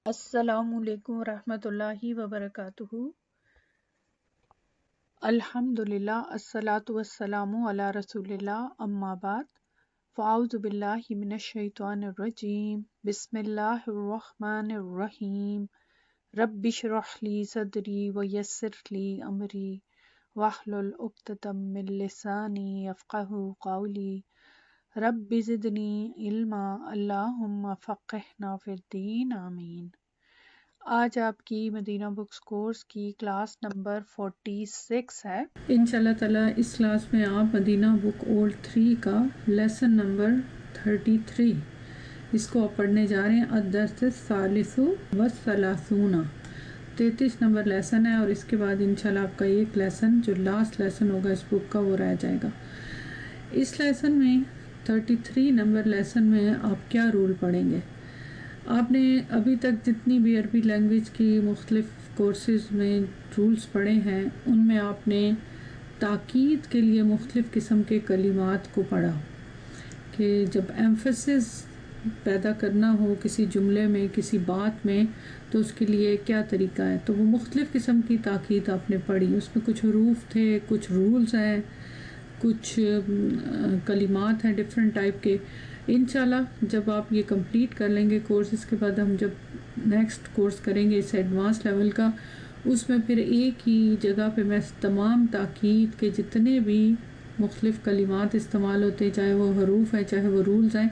السلام علیکم ورحمۃ اللہ وبرکاتہ۔ الحمدللہ الصلاۃ والسلام علی رسول اللہ، اما بعد، فاعوذ باللہ من الشیطان الرجیم، بسم اللہ الرحمن الرحیم، رب اشرح لی صدری ویسر لی امری واحلل عقدۃ من لسانی یفقہوا قولی، رب زدنی علما، اللہم فقہنا فی الدین، آمین۔ آج آپ کی مدینہ بکس کورس کی کلاس نمبر 46 ہے۔ انشاءاللہ تعالیٰ اس کلاس میں آپ مدینہ بک اولڈ 3 کا لیسن نمبر 33 اس کو آپ پڑھنے جا رہے ہیں۔ الدرس الثالث والثلاثون، 33 نمبر لیسن ہے، اور اس کے بعد انشاءاللہ آپ کا ایک لیسن جو لاسٹ لیسن ہوگا اس بک کا وہ رہ جائے گا۔ اس لیسن میں 33 نمبر لیسن میں آپ کیا رول پڑھیں گے؟ آپ نے ابھی تک جتنی بھی عربی لینگویج کی مختلف کورسز میں رولز پڑھے ہیں ان میں آپ نے تاکید کے لیے مختلف قسم کے کلمات کو پڑھا کہ جب ایمفسس پیدا کرنا ہو کسی جملے میں، کسی بات میں، تو اس کے لیے کیا طریقہ ہے۔ تو وہ مختلف قسم کی تاکید آپ نے پڑھی، اس میں کچھ حروف تھے، کچھ رولز ہیں، کچھ کلمات ہیں ڈفرینٹ ٹائپ کے۔ انشاءاللہ جب آپ یہ کمپلیٹ کر لیں گے کورس، اس کے بعد ہم جب نیکسٹ کورس کریں گے اس ایڈوانس لیول کا، اس میں پھر ایک ہی جگہ پہ میں تمام تاکید کے جتنے بھی مختلف کلمات استعمال ہوتے ہیں، چاہے وہ حروف ہیں چاہے وہ رولز ہیں،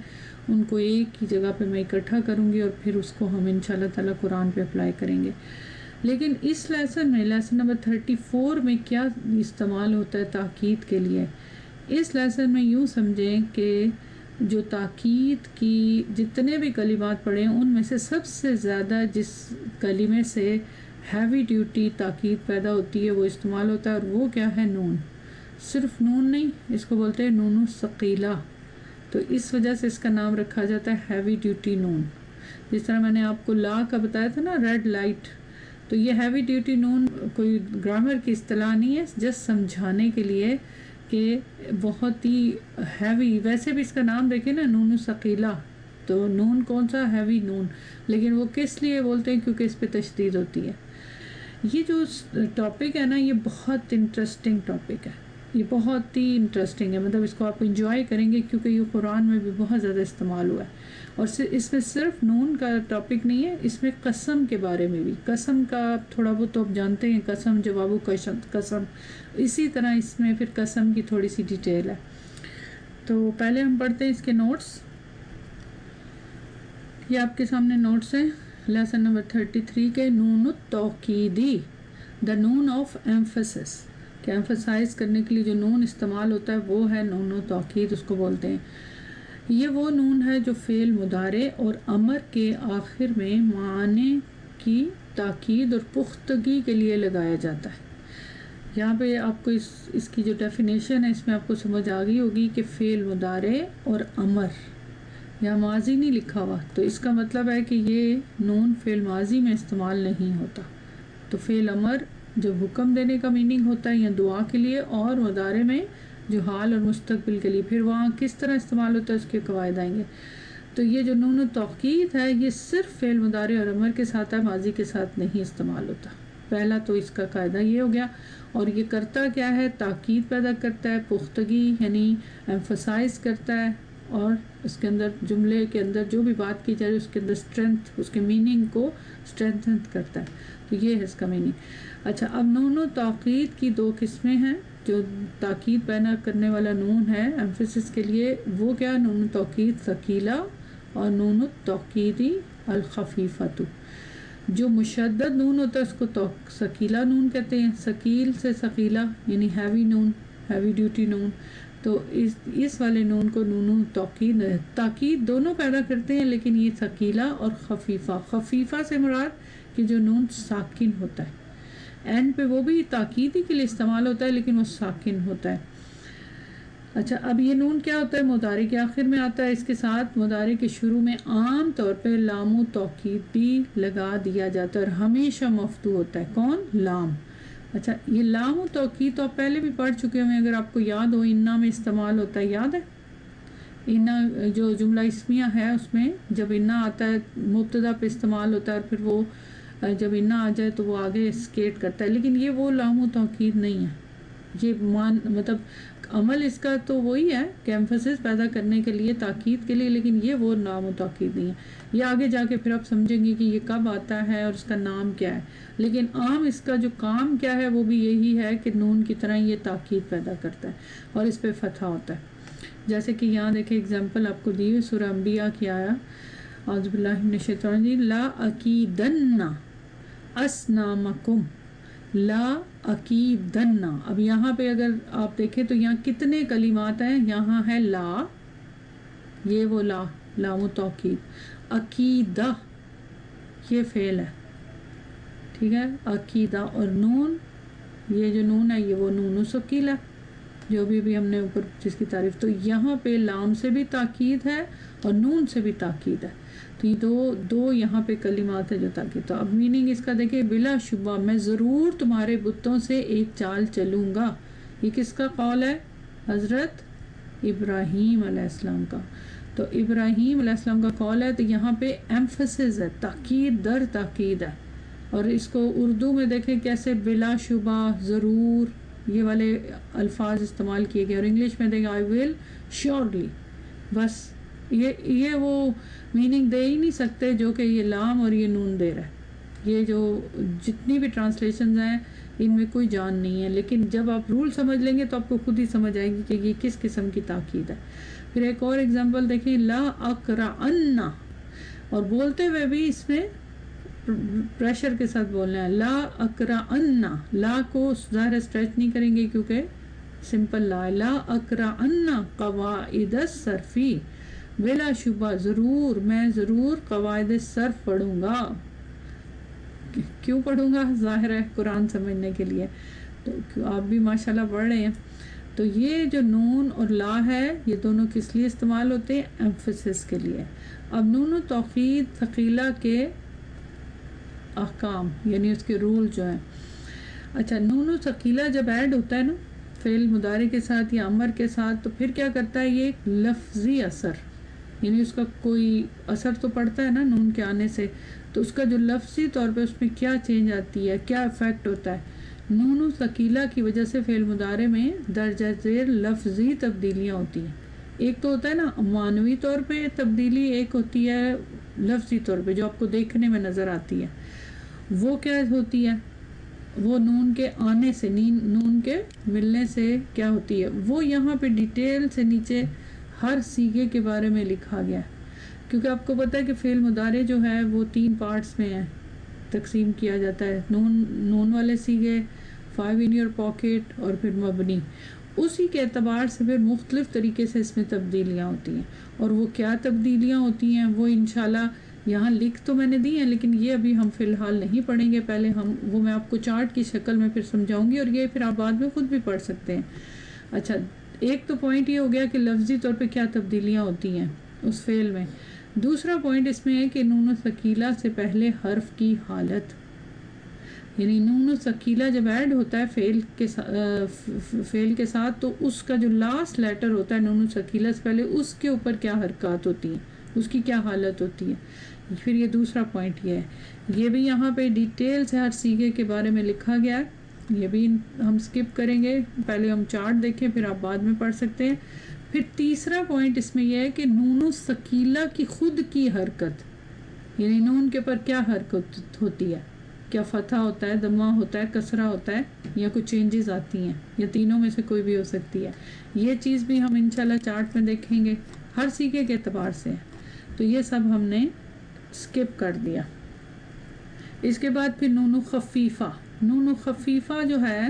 ان کو ایک ہی جگہ پہ میں اکٹھا کروں گی اور پھر اس کو ہم انشاءاللہ تعالیٰ قرآن پہ اپلائی کریں گے۔ لیکن اس لیسن میں، لیسن نمبر 34 میں کیا استعمال ہوتا ہے تاکید کے لیے؟ اس لیسن میں یوں سمجھیں کہ جو تاکید کی جتنے بھی کلمات پڑھے ہیں ان میں سے سب سے زیادہ جس کلمے سے ہیوی ڈیوٹی تاکید پیدا ہوتی ہے وہ استعمال ہوتا ہے، اور وہ کیا ہے؟ نون۔ صرف نون نہیں، اس کو بولتے ہیں نون ثقیلہ، تو اس وجہ سے اس کا نام رکھا جاتا ہے ہیوی ڈیوٹی نون۔ جس طرح میں نے آپ کو لا کا بتایا تھا نا، ریڈ لائٹ، تو یہ ہیوی ڈیوٹی نون کوئی گرامر کی اصطلاح نہیں ہے، جسٹ سمجھانے کے لیے کہ بہت ہی ہیوی۔ ویسے بھی اس کا نام دیکھیں نا، نون ثقیلہ، تو نون کون سا؟ ہیوی نون، لیکن وہ کس لیے بولتے ہیں؟ کیونکہ اس پہ تشدید ہوتی ہے۔ یہ جو ٹاپک ہے نا، یہ بہت انٹرسٹنگ ٹاپک ہے، یہ بہت ہی انٹرسٹنگ ہے، مطلب اس کو آپ انجوائے کریں گے کیونکہ یہ قرآن میں بھی بہت زیادہ استعمال ہوا ہے۔ اور اس میں صرف نون کا ٹاپک نہیں ہے، اس میں قسم کے بارے میں بھی، قسم کا تھوڑا بہت تو آپ جانتے ہیں، قسم، جواب و قسم، اسی طرح اس میں پھر قسم کی تھوڑی سی ڈیٹیل ہے۔ تو پہلے ہم پڑھتے ہیں اس کے نوٹس۔ یہ آپ کے سامنے نوٹس ہیں لیسن نمبر 33 کے۔ نون التوکیدی، دا نون آف ایمفسس، کہ ایمفسائز کرنے کے لیے جو نون استعمال ہوتا ہے وہ ہے نون التوکید، اس کو بولتے ہیں۔ یہ وہ نون ہے جو فعل مضارع اور امر کے آخر میں معنی کی تاکید اور پختگی کے لیے لگایا جاتا ہے۔ یہاں پہ آپ کو اس کی جو ڈیفینیشن ہے اس میں آپ کو سمجھ آ گئی ہوگی کہ فعل مضارع اور امر، یہاں ماضی نہیں لکھا ہوا، تو اس کا مطلب ہے کہ یہ نون فعل ماضی میں استعمال نہیں ہوتا۔ تو فعل امر جب حکم دینے کا میننگ ہوتا ہے یا دعا کے لیے، اور مضارع میں جو حال اور مستقبل کے لیے، پھر وہاں کس طرح استعمال ہوتا ہے اس کے قواعد آئیں گے۔ تو یہ جو نون التوکید ہے یہ صرف فعل مضارع اور امر کے ساتھ ہے، ماضی کے ساتھ نہیں استعمال ہوتا۔ پہلا تو اس کا قاعدہ یہ ہو گیا، اور یہ کرتا کیا ہے؟ تاکید پیدا کرتا ہے، پختگی یعنی ایمفسائز کرتا ہے، اور اس کے اندر جملے کے اندر جو بھی بات کی جائے اس کے اندر اسٹرینتھ، اس کے میننگ کو اسٹرینتھن کرتا ہے۔ تو یہ ہے اس کا میننگ۔ اچھا، اب نون التوکید کی دو قسمیں ہیں۔ جو تاکید پیدا کرنے والا نون ہے ایمفسس کے لیے، وہ کیا؟ نون التوکید ثقیلہ اور نون التوکیدی الخفیفۃ۔ جو مشدد نون ہوتا ہے اس کو ثقیلہ نون کہتے ہیں، ثقیل سے ثقیلہ یعنی ہیوی نون، ہیوی ڈیوٹی نون۔ تو اس والے نون کو نون توکید، تاکید دونوں پیدا کرتے ہیں، لیکن یہ ثقیلہ اور خفیفہ۔ خفیفہ سے مراد کہ جو نون ساکن ہوتا ہے، اینڈ پہ وہ بھی تاکید ہی کے لیے استعمال ہوتا ہے لیکن وہ ساکن ہوتا ہے۔ اچھا، اب یہ نون کیا ہوتا ہے؟ مضارع کے آخر میں آتا ہے، اس کے ساتھ مضارع کے شروع میں عام طور پہ لام و توکید بھی لگا دیا جاتا ہے، اور ہمیشہ مفتوح ہوتا ہے۔ کون؟ لام۔ اچھا، یہ لام و توکید تو آپ پہلے بھی پڑھ چکے ہوئے، اگر آپ کو یاد ہو، انا میں استعمال ہوتا ہے، یاد ہے؟ انا جو جملہ اسمیہ ہے اس میں جب انا آتا ہے مبتدا پہ استعمال ہوتا ہے، اور پھر وہ جب انا آ جائے تو وہ آگے اسکیٹ کرتا ہے، لیکن یہ وہ لام و تاکید نہیں ہے. یہ مطلب عمل اس کا تو وہی ہے کہ ایمفسس پیدا کرنے کے لیے، تاکید کے لیے، لیکن یہ وہ لام و تاکید نہیں ہے. یہ آگے جا کے پھر آپ سمجھیں گے کہ یہ کب آتا ہے اور اس کا نام کیا ہے. لیکن عام اس کا جو کام کیا ہے وہ بھی یہی ہے کہ نون کی طرح یہ تاکید پیدا کرتا ہے اور اس پہ فتح ہوتا ہے. جیسے کہ یہاں دیکھیں اگزامپل آپ کو دی ہوئی سورہ انبیاء کی آیا اعوذ باللہ من الشیطان الرجیم لا اکیدن اسنامکم لا اکیدن. اب یہاں پہ اگر آپ دیکھیں تو یہاں کتنے کلمات ہیں. یہاں ہے لا، یہ وہ لام و توکید. عقیدہ یہ فعل ہے، ٹھیک ہے. عقیدہ اور نون، یہ جو نون ہے یہ وہ نون ثقیلہ جو بھی ہم نے اوپر جس کی تعریف. تو یہاں پہ لام سے بھی تاکید ہے اور نون سے بھی تاکید ہے. تو یہ دو یہاں پہ کلمات ہیں جو تاکید. تو اب میننگ اس کا دیکھیں بلا شبہ میں ضرور تمہارے بتوں سے ایک چال چلوں گا. یہ کس کا قول ہے؟ حضرت ابراہیم علیہ السلام کا. تو ابراہیم علیہ السلام کا قول ہے. تو یہاں پہ ایمفسس ہے، تاکید در تاکید ہے. اور اس کو اردو میں دیکھیں کیسے بلا شبہ، ضرور، یہ والے الفاظ استعمال کیے گئے. اور انگلش میں دیکھیں آئی ول شیورلی. بس یہ وہ میننگ دے ہی نہیں سکتے جو کہ یہ لام اور یہ نون دے رہا ہے. یہ جو جتنی بھی ٹرانسلیشنز ہیں ان میں کوئی جان نہیں ہے، لیکن جب آپ رول سمجھ لیں گے تو آپ کو خود ہی سمجھ آئے گی کہ یہ کس قسم کی تاکید ہے. پھر ایک اور اگزامپل دیکھیں لا اقرأن، اور بولتے ہوئے بھی اس میں پریشر کے ساتھ بولنا ہے. لا اقرأن، لا کو ظاہر اسٹریچ نہیں کریں گے کیونکہ سمپل لا ہے. لا اقرأن قواعد الصرف، بلا شبہ ضرور میں ضرور قواعد صرف پڑھوں گا. کیوں پڑھوں گا؟ ظاہر ہے قرآن سمجھنے کے لیے. تو آپ بھی ماشاءاللہ پڑھ رہے ہیں. تو یہ جو نون اور لا ہے یہ دونوں کس لیے استعمال ہوتے ہیں؟ ایمفسس کے لیے. اب نون و توقید ثقیلہ کے احکام یعنی اس کے رول جو ہیں. اچھا، نون و ثقیلہ جب ایڈ ہوتا ہے نا فعل مضارع کے ساتھ یا امر کے ساتھ تو پھر کیا کرتا ہے؟ یہ لفظی اثر، یعنی اس کا کوئی اثر تو پڑتا ہے نا نون کے آنے سے. تو اس کا جو لفظی طور پہ اس میں کیا چینج آتی ہے، کیا افیکٹ ہوتا ہے؟ نون و ثقیلہ کی وجہ سے فعل مضارع میں درجہ ذیل لفظی تبدیلیاں ہوتی ہیں. ایک تو ہوتا ہے نا معنوی طور پہ تبدیلی، ایک ہوتی ہے لفظی طور پہ جو آپ کو دیکھنے میں نظر آتی ہے. وہ کیا ہوتی ہے؟ وہ نون کے آنے سے، نون کے ملنے سے کیا ہوتی ہے وہ یہاں پہ ڈیٹیل سے نیچے ہر صیغے کے بارے میں لکھا گیا ہے. کیونکہ آپ کو پتہ ہے کہ فعل مضارع جو ہے وہ 3 پارٹس میں ہے تقسیم کیا جاتا ہے. نون والے صیغے، 5 in your pocket اور پھر مبنی. اسی کے اعتبار سے پھر مختلف طریقے سے اس میں تبدیلیاں ہوتی ہیں. اور وہ کیا تبدیلیاں ہوتی ہیں وہ انشاءاللہ یہاں لکھ تو میں نے دی ہیں لیکن یہ ابھی ہم فی الحال نہیں پڑھیں گے. پہلے وہ میں آپ کو چارٹ کی شکل میں پھر سمجھاؤں گی اور یہ پھر آپ بعد میں خود بھی پڑھ سکتے ہیں. اچھا، ایک تو پوائنٹ یہ ہو گیا کہ لفظی طور پہ کیا تبدیلیاں ہوتی ہیں اس فعل میں. دوسرا پوائنٹ اس میں ہے کہ نون و ثقیلہ سے پہلے حرف کی حالت، یعنی نون و ثقیلہ جب ایڈ ہوتا ہے فعل کے ساتھ تو اس کا جو لاسٹ لیٹر ہوتا ہے نون و ثقیلہ سے پہلے اس کے اوپر کیا حرکات ہوتی ہیں، اس کی کیا حالت ہوتی ہے. پھر یہ دوسرا پوائنٹ یہ ہے، یہ بھی یہاں پہ ڈیٹیل سے ہر صیغے کے بارے میں لکھا گیا ہے. یہ بھی ہم سکپ کریں گے، پہلے ہم چارٹ دیکھیں پھر آپ بعد میں پڑھ سکتے ہیں. پھر تیسرا پوائنٹ اس میں یہ ہے کہ نون و ثقیلہ کی خود کی حرکت، یعنی نون کے پر کیا حرکت ہوتی ہے، کیا فتح ہوتا ہے، ضمہ ہوتا ہے، کسرہ ہوتا ہے، یا کچھ چینجز آتی ہیں، یا تینوں میں سے کوئی بھی ہو سکتی ہے. یہ چیز بھی ہم انشاءاللہ چارٹ میں دیکھیں گے ہر صیغے کے اعتبار سے. تو یہ سب ہم نے سکپ کر دیا. اس کے بعد پھر نون و خفیفہ. نون و خفیفہ جو ہے،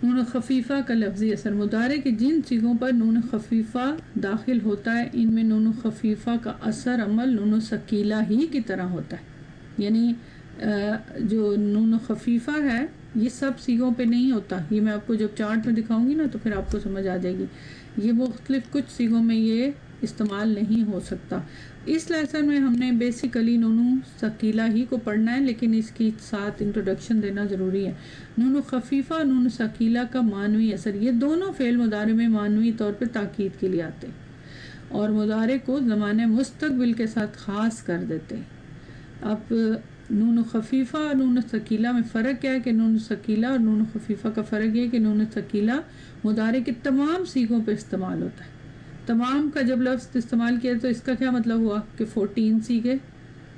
نون خفیفہ کا لفظی اثر مضارع کے جن صیغوں پر نون خفیفہ داخل ہوتا ہے ان میں نون خفیفہ کا اثر عمل نون ثقیلہ ہی کی طرح ہوتا ہے. یعنی جو نون خفیفہ ہے یہ سب صیغوں پہ نہیں ہوتا. یہ میں آپ کو جب چارٹ میں دکھاؤں گی نا تو پھر آپ کو سمجھ آ جائے گی. یہ مختلف کچھ صیغوں میں یہ استعمال نہیں ہو سکتا. اس لیسن میں ہم نے بیسیکلی نون ثقیلہ ہی کو پڑھنا ہے لیکن اس کی ساتھ انٹروڈکشن دینا ضروری ہے. نون خفیفہ اور نون ثقیلہ کا معنوی اثر، یہ دونوں فعل مضارع میں معنوی طور پہ تاکید کے لیے آتے ہیں. اور مضارع کو زمانے مستقبل کے ساتھ خاص کر دیتے ہیں۔ اب نون خفیفہ اور نون ثقیلہ میں فرق کیا ہے کہ نون ثقیلہ اور نون خفیفہ کا فرق یہ ہے کہ نون ثقیلہ مضارع کے تمام صیغوں پہ استعمال ہوتا ہے۔ تمام کا جب لفظ استعمال کیا تو اس کا کیا مطلب ہوا کہ 14 صیغے،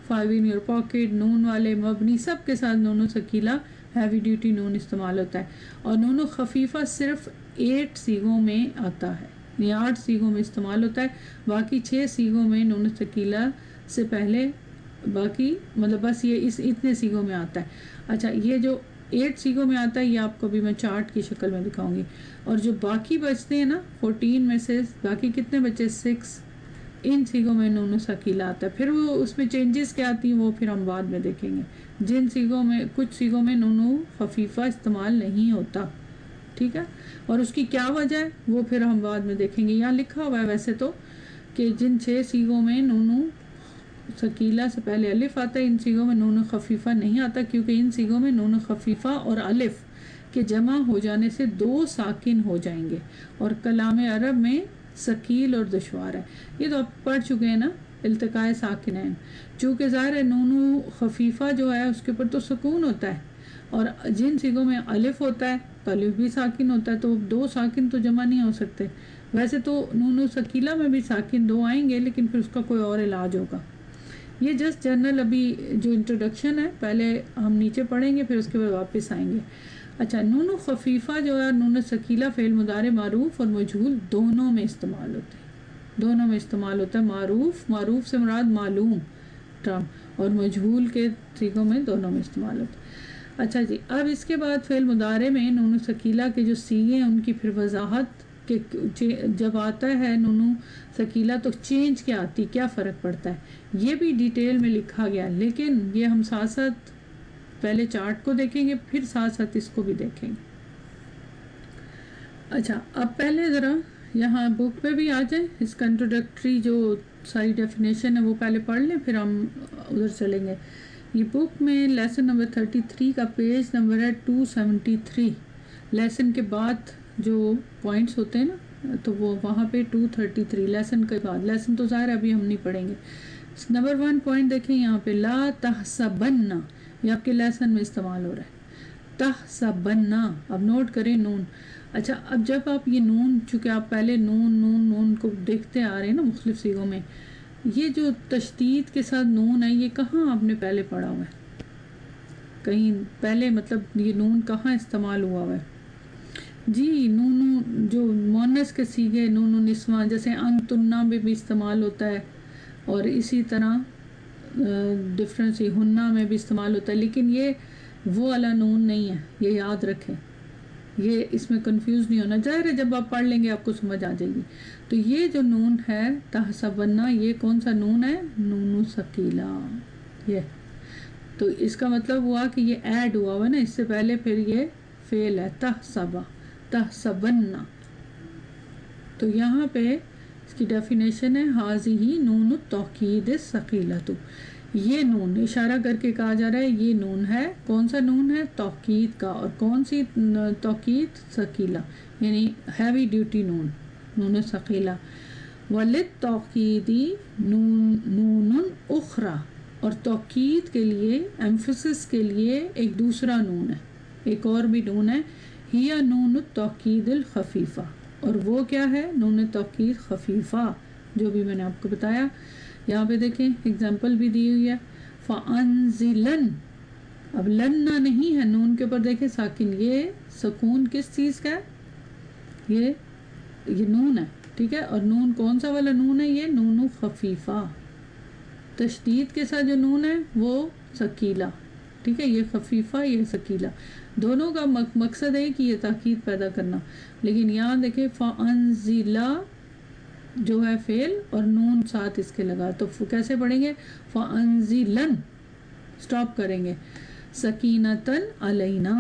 5 in your pocket، نون والے، مبنی، سب کے ساتھ نون ثقیلہ ہیوی ڈیوٹی نون استعمال ہوتا ہے، اور نون خفیفہ صرف 8 صیغوں میں آتا ہے، یہ 8 صیغوں میں استعمال ہوتا ہے، باقی 6 صیغوں میں نون ثقیلہ سے پہلے باقی مطلب بس یہ اتنے صیغوں میں آتا ہے۔ اچھا، یہ جو 8 صیغوں میں آتا ہے یہ آپ کو بھی میں چارٹ کی شکل میں دکھاؤں گی، اور جو باقی بچتے ہیں نا 14 میں سے باقی کتنے بچے 6، ان صیغوں میں نون ثقیلہ آتا ہے۔ پھر وہ اس میں چینجز کیا آتی ہیں وہ پھر ہم بعد میں دیکھیں گے، جن صیغوں میں کچھ صیغوں میں نون خفیفہ استعمال نہیں ہوتا، ٹھیک ہے، اور اس کی کیا وجہ ہے وہ پھر ہم بعد میں دیکھیں گے۔ یہاں لکھا ہوا ہے ویسے تو کہ جن 6 صیغوں میں نون ثقیلہ سے پہلے الف آتا ہے ان صیغوں میں نون خفیفہ نہیں آتا، کیونکہ ان صیغوں میں نون خفیفہ اور الف کے جمع ہو جانے سے 2 ساکن ہو جائیں گے، اور کلام عرب میں ثقیل اور دشوار ہے، یہ تو آپ پڑھ چکے ہیں نا، التقاء ساکنین، چونکہ ظاہر ہے نون خفیفہ جو ہے اس کے اوپر تو سکون ہوتا ہے، اور جن صیغوں میں الف ہوتا ہے تو الف بھی ساکن ہوتا ہے، تو 2 ساکن تو جمع نہیں ہو سکتے۔ ویسے تو نون ثقیلہ میں بھی ساکن 2 آئیں گے، لیکن پھر اس کا کوئی اور علاج ہوگا۔ یہ جسٹ جنرل ابھی جو انٹروڈکشن ہے، پہلے ہم نیچے پڑھیں گے پھر اس کے بعد واپس آئیں گے۔ اچھا، نون خفیفہ جو ہے نون ثقیلہ فعل مضارع معروف اور مجہول دونوں میں استعمال ہوتے ہیں، دونوں میں استعمال ہوتا ہے۔ معروف سے مراد معلوم ٹرم، اور مجہول کے صیغوں میں دونوں میں استعمال ہوتا ہے۔ اچھا جی، اب اس کے بعد فعل مضارع میں نون ثقیلہ کے جو صیغے ہیں ان کی پھر وضاحت کہ جب آتا ہے نون ثقیلہ تو چینج کیا آتی، کیا فرق پڑتا ہے، یہ بھی ڈیٹیل میں لکھا گیا، لیکن یہ ہم ساتھ ساتھ پہلے چارٹ کو دیکھیں گے پھر ساتھ ساتھ اس کو بھی دیکھیں گے۔ اچھا، اب پہلے ذرا یہاں بک پہ بھی آ جائیں، اس کا انٹروڈکٹری جو ساری ڈیفینیشن ہے وہ پہلے پڑھ لیں پھر ہم ادھر چلیں گے۔ یہ بک میں لیسن نمبر 33 کا پیج نمبر ہے 273، لیسن کے بعد جو پوائنٹس ہوتے ہیں نا تو وہ وہاں پہ 233 لیسن کے بعد، لیسن تو ظاہر ابھی ہم نہیں پڑھیں گے۔ نمبر 1 پوائنٹ دیکھیں یہاں پہ، لا تحسبن، یہ آپ کے لیسن میں استعمال ہو رہا ہے، تحسبن، اب نوٹ کریں نون۔ اچھا، اب جب آپ یہ نون، چونکہ آپ پہلے نون کو دیکھتے آ رہے ہیں نا مختلف صیغوں میں، یہ جو تشدید کے ساتھ نون ہے یہ کہاں آپ نے پہلے پڑھا ہوا ہے، کہیں پہلے مطلب یہ نون کہاں استعمال ہوا ہوا ہے؟ جی، نون جو مؤنث کے صیغے، نون نسواں، جیسے انتنا میں بھی استعمال ہوتا ہے، اور اسی طرح ڈفرینس ہنہ میں بھی استعمال ہوتا ہے، لیکن یہ وہ والا نون نہیں ہے، یہ یاد رکھیں، یہ اس میں کنفیوز نہیں ہونا، ظاہر ہے جب آپ پڑھ لیں گے آپ کو سمجھ آ جائے گی۔ تو یہ جو نون ہے تحسبن، یہ کون سا نون ہے؟ نون ثقیلہ، یہ تو اس کا مطلب ہوا کہ یہ ایڈ ہوا ہوا نا اس سے پہلے، پھر یہ فعل ہے تحسبن۔ تو یہاں پہ اس کی ڈیفینیشن ہے، ھذہ نون التوکید الثقیلۃ، یہ نون اشارہ کر کے کہا جا رہا ہے یہ نون ہے، کون سا نون ہے؟ توکید کا، اور کون سی توکید؟ ثقیلہ، یعنی ہیوی ڈیوٹی نون، نون ثقیلہ۔ وللتوکید نون اخری، اور توکید کے لیے، ایمفسس کے لیے ایک دوسرا نون ہے، ایک اور بھی نون ہے، ہی نون التوکید الخفیفہ، اور وہ کیا ہے؟ نون توکید خفیفہ، جو بھی میں نے آپ کو بتایا۔ یہاں پہ دیکھیں ایگزامپل بھی دی ہوئی ہے، فَأَنزِلَن، اب لننا نہیں ہے، نون کے اوپر دیکھیں ساکن، یہ سکون کس چیز کا ہے؟ یہ نون ہے، ٹھیک ہے، اور نون کون سا والا نون ہے؟ یہ نون خفیفہ، تشدید کے ساتھ جو نون ہے وہ ثقیلہ، ٹھیک ہے، یہ خفیفہ یہ ثقیلہ، دونوں کا مقصد ہے کہ یہ تاکید پیدا کرنا، لیکن یہاں دیکھیں فَأَنزِلَ جو ہے فعل اور نون ساتھ اس کے لگا، تو کیسے پڑھیں گے؟ فَأَنزِلَن، سٹاپ کریں گے، سکینتن علینا،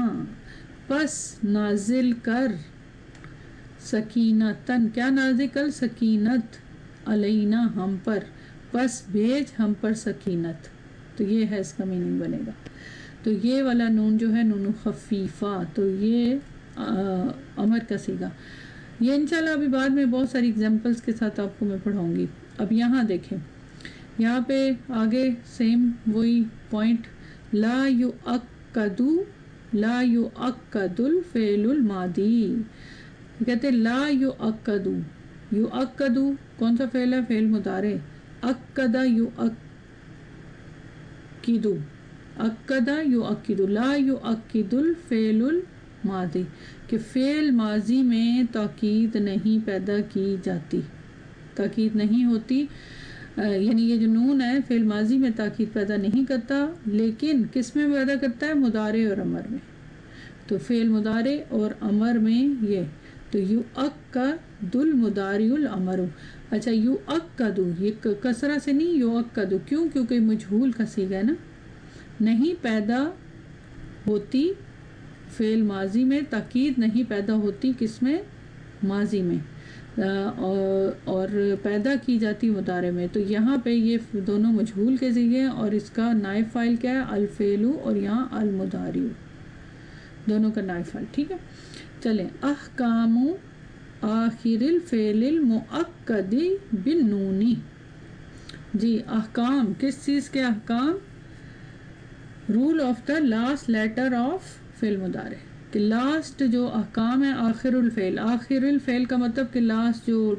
پس نازل کر، سکینتن، کیا نازل کر؟ سکینت، علینا ہم پر، پس بھیج ہم پر سکینت، تو یہ ہے اس کا میننگ بنے گا۔ تو یہ والا نون جو ہے نون خفیفہ، تو یہ امر کا صیغہ۔ یہ انشاءاللہ ابھی بعد میں بہت ساری اگزامپلس کے ساتھ آپ کو میں پڑھاؤں گی. اب یہاں دیکھیں، یہاں پہ آگے سیم وہی پوائنٹ، لا یؤکدو، لا یؤکد الفعل الماضی. کہتے ہیں لا یؤکدو، یؤکدو کون سا فعل ہے؟ فعل مضارع. اکدا یؤکدو، اکدا یؤکدو، لا یؤکد الفعل الماضی، کہ فعل ماضی میں تاکید نہیں پیدا کی جاتی، تاکید نہیں ہوتی. یعنی یہ جو نون ہے فعل ماضی میں تاکید پیدا نہیں کرتا، لیکن کس میں پیدا کرتا ہے؟ مضارع اور امر میں. تو فعل مضارع اور امر میں یہ تو یؤکد المضارع الامر. اچھا یؤکد، یہ کسرہ سے نہیں، یؤکد. کیوں؟ کیونکہ مجہول کا صیغہ ہے نا. نہیں پیدا ہوتی فعل ماضی میں، تاکید نہیں پیدا ہوتی کس میں؟ ماضی میں، اور پیدا کی جاتی مضارع میں. تو یہاں پہ یہ دونوں مجہول کے صیغے ہیں، اور اس کا نائب فاعل کیا ہے؟ الفعل، اور یہاں المضارع، دونوں کا نائب فاعل. ٹھیک ہے، چلیں. احکام آخر الفعل المؤکد بالنون. جی احکام، کس چیز کے احکام؟ Rule of the last letter of فعل مضارع، کہ لاسٹ جو احکام ہے آخر الفعل. آخر الفعل کا مطلب کہ لاسٹ جو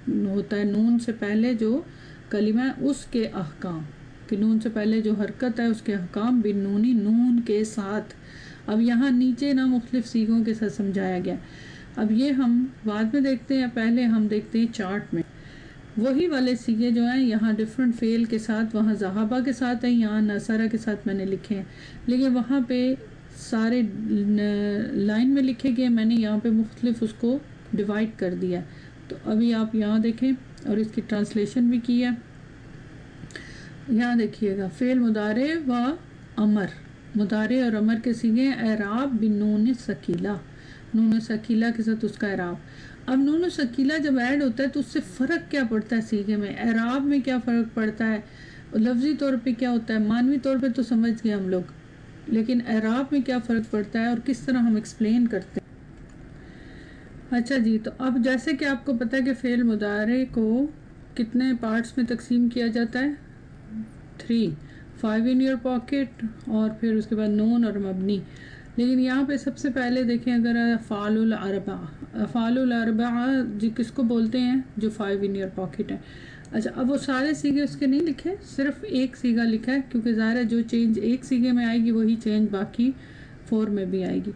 ہوتا ہے نون سے پہلے جو کلمہ ہے اس کے احکام، کہ نون سے پہلے جو حرکت ہے اس کے احکام، بالنونی، نون کے ساتھ. اب یہاں نیچے نا مختلف صیغوں کے ساتھ سمجھایا گیا. اب یہ ہم بعد میں دیکھتے ہیں، پہلے ہم دیکھتے ہیں چارٹ میں وہی والے صیغے جو ہیں. یہاں ڈفرنٹ فعل کے ساتھ، وہاں ذہبہ کے ساتھ ہیں، یہاں نصرہ کے ساتھ میں نے لکھے ہیں، لیکن وہاں پہ سارے لائن میں لکھے گئے، میں نے یہاں پہ مختلف اس کو ڈیوائڈ کر دیا. تو ابھی آپ یہاں دیکھیں، اور اس کی ٹرانسلیشن بھی کی ہے. یہاں دیکھیے گا، فعل مضارع و امر، مضارع اور امر کے صیغے اعراب بالنون ثقیلہ، نون ثقیلہ کے ساتھ اس کا اعراب. اب نون ثقیلہ جب ایڈ ہوتا ہے تو اس سے فرق کیا پڑتا ہے صیغے میں؟ اعراب میں کیا فرق پڑتا ہے؟ لفظی طور پہ کیا ہوتا ہے؟ معنوی طور پہ تو سمجھ گئے ہم لوگ، لیکن اعراب میں کیا فرق پڑتا ہے اور کس طرح ہم ایکسپلین کرتے ہیں؟ اچھا جی، تو اب جیسے کہ آپ کو پتہ ہے کہ فعل مضارع کو کتنے پارٹس میں تقسیم کیا جاتا ہے؟ 3، 5 ان یور پاکٹ، اور پھر اس کے بعد نون اور مبنی. لیکن یہاں پہ سب سے پہلے دیکھیں، اگر افعال الاربعہ، افعال الاربعہ جی کس کو بولتے ہیں؟ جو 5 ان یور پاکٹ ہے. اچھا، اب وہ سارے صیغے اس کے نہیں لکھے، صرف ایک صیغہ لکھا ہے، کیونکہ ظاہر ہے جو چینج ایک صیغے میں آئے گی وہی چینج باقی 4 میں بھی آئے گی.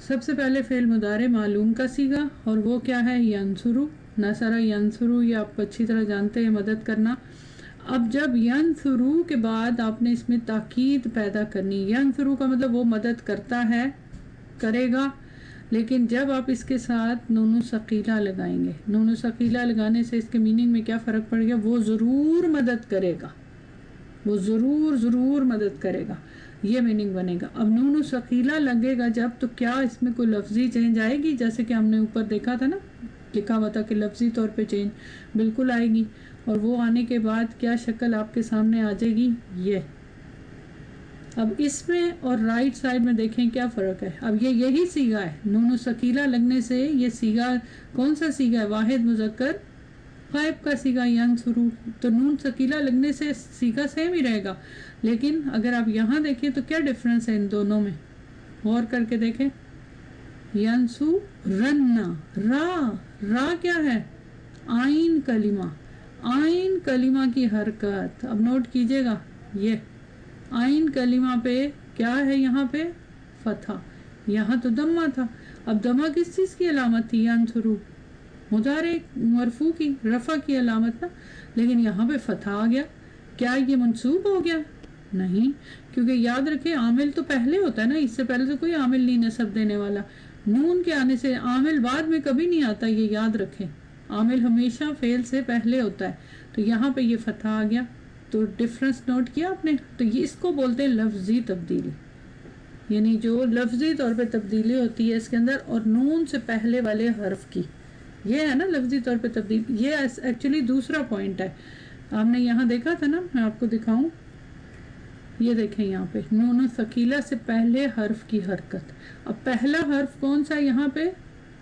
سب سے پہلے فعل مضارع معلوم کا صیغہ، اور وہ کیا ہے؟ ینصرو، نصرہ ینصرو، یہ آپ اچھی طرح جانتے ہیں، مدد کرنا. اب جب ینصرو کے بعد آپ نے اس میں تاکید پیدا کرنی. ینصرو کا مطلب وہ مدد کرتا ہے، کرے گا، لیکن جب آپ اس کے ساتھ نون ثقیلہ لگائیں گے، نون ثقیلہ لگانے سے اس کے میننگ میں کیا فرق پڑ گیا؟ وہ ضرور مدد کرے گا، وہ ضرور مدد کرے گا، یہ میننگ بنے گا. اب نون ثقیلہ لگے گا جب، تو کیا اس میں کوئی لفظی چینج آئے گی؟ جیسے کہ ہم نے اوپر دیکھا تھا نا، لکھا ہوا تھا کہ لفظی طور پہ چینج بالکل آئے گی. اور وہ آنے کے بعد کیا شکل آپ کے سامنے آ جائے گی؟ یہ. اب اس میں اور رائٹ سائڈ میں دیکھیں کیا فرق ہے. اب یہ یہی صیغہ ہے، نون ثقیلہ لگنے سے یہ صیغہ کون سا صیغہ ہے؟ واحد مذکر غائب کا صیغہ ینصرو. تو نون ثقیلہ لگنے سے صیغہ سیم ہی رہے گا، لیکن اگر آپ یہاں دیکھیں تو کیا ڈفرنس ہے ان دونوں میں؟ غور کر کے دیکھیں. ینصرن، را کیا ہے؟ آئین کلمہ، آئین کلمہ کی حرکت. اب نوٹ کیجئے گا، یہ آئین کلمہ پہ کیا ہے؟ یہاں پہ فتحہ، یہاں تو دمہ تھا. اب دمہ کس چیز کی علامت تھی؟ ینصرو، مضارع مرفوع کی، رفع کی علامت نا، لیکن یہاں پہ فتحہ آ گیا. کیا یہ منصوب ہو گیا؟ نہیں، کیونکہ یاد رکھیں عامل تو پہلے ہوتا ہے نا، اس سے پہلے تو کوئی عامل نہیں نصب دینے والا. نون کے آنے سے عامل بعد میں کبھی نہیں آتا، یہ یاد رکھیں، عامل ہمیشہ فعل سے پہلے ہوتا ہے. تو یہاں پہ یہ فتحہ آ گیا. تو ڈفرنس نوٹ کیا آپ نے؟ تو یہ اس کو بولتے ہیں لفظی تبدیلی، یعنی جو لفظی طور پہ تبدیلی ہوتی ہے اس کے اندر، اور نون سے پہلے والے حرف کی، یہ ہے نا لفظی طور پہ تبدیلی. یہ ایکچولی دوسرا پوائنٹ ہے، آپ نے یہاں دیکھا تھا نا، میں آپ کو دکھاؤں. یہ دیکھیں یہاں پہ نون ثقیلہ سے پہلے حرف کی حرکت. اب پہلا حرف کون سا یہاں پہ؟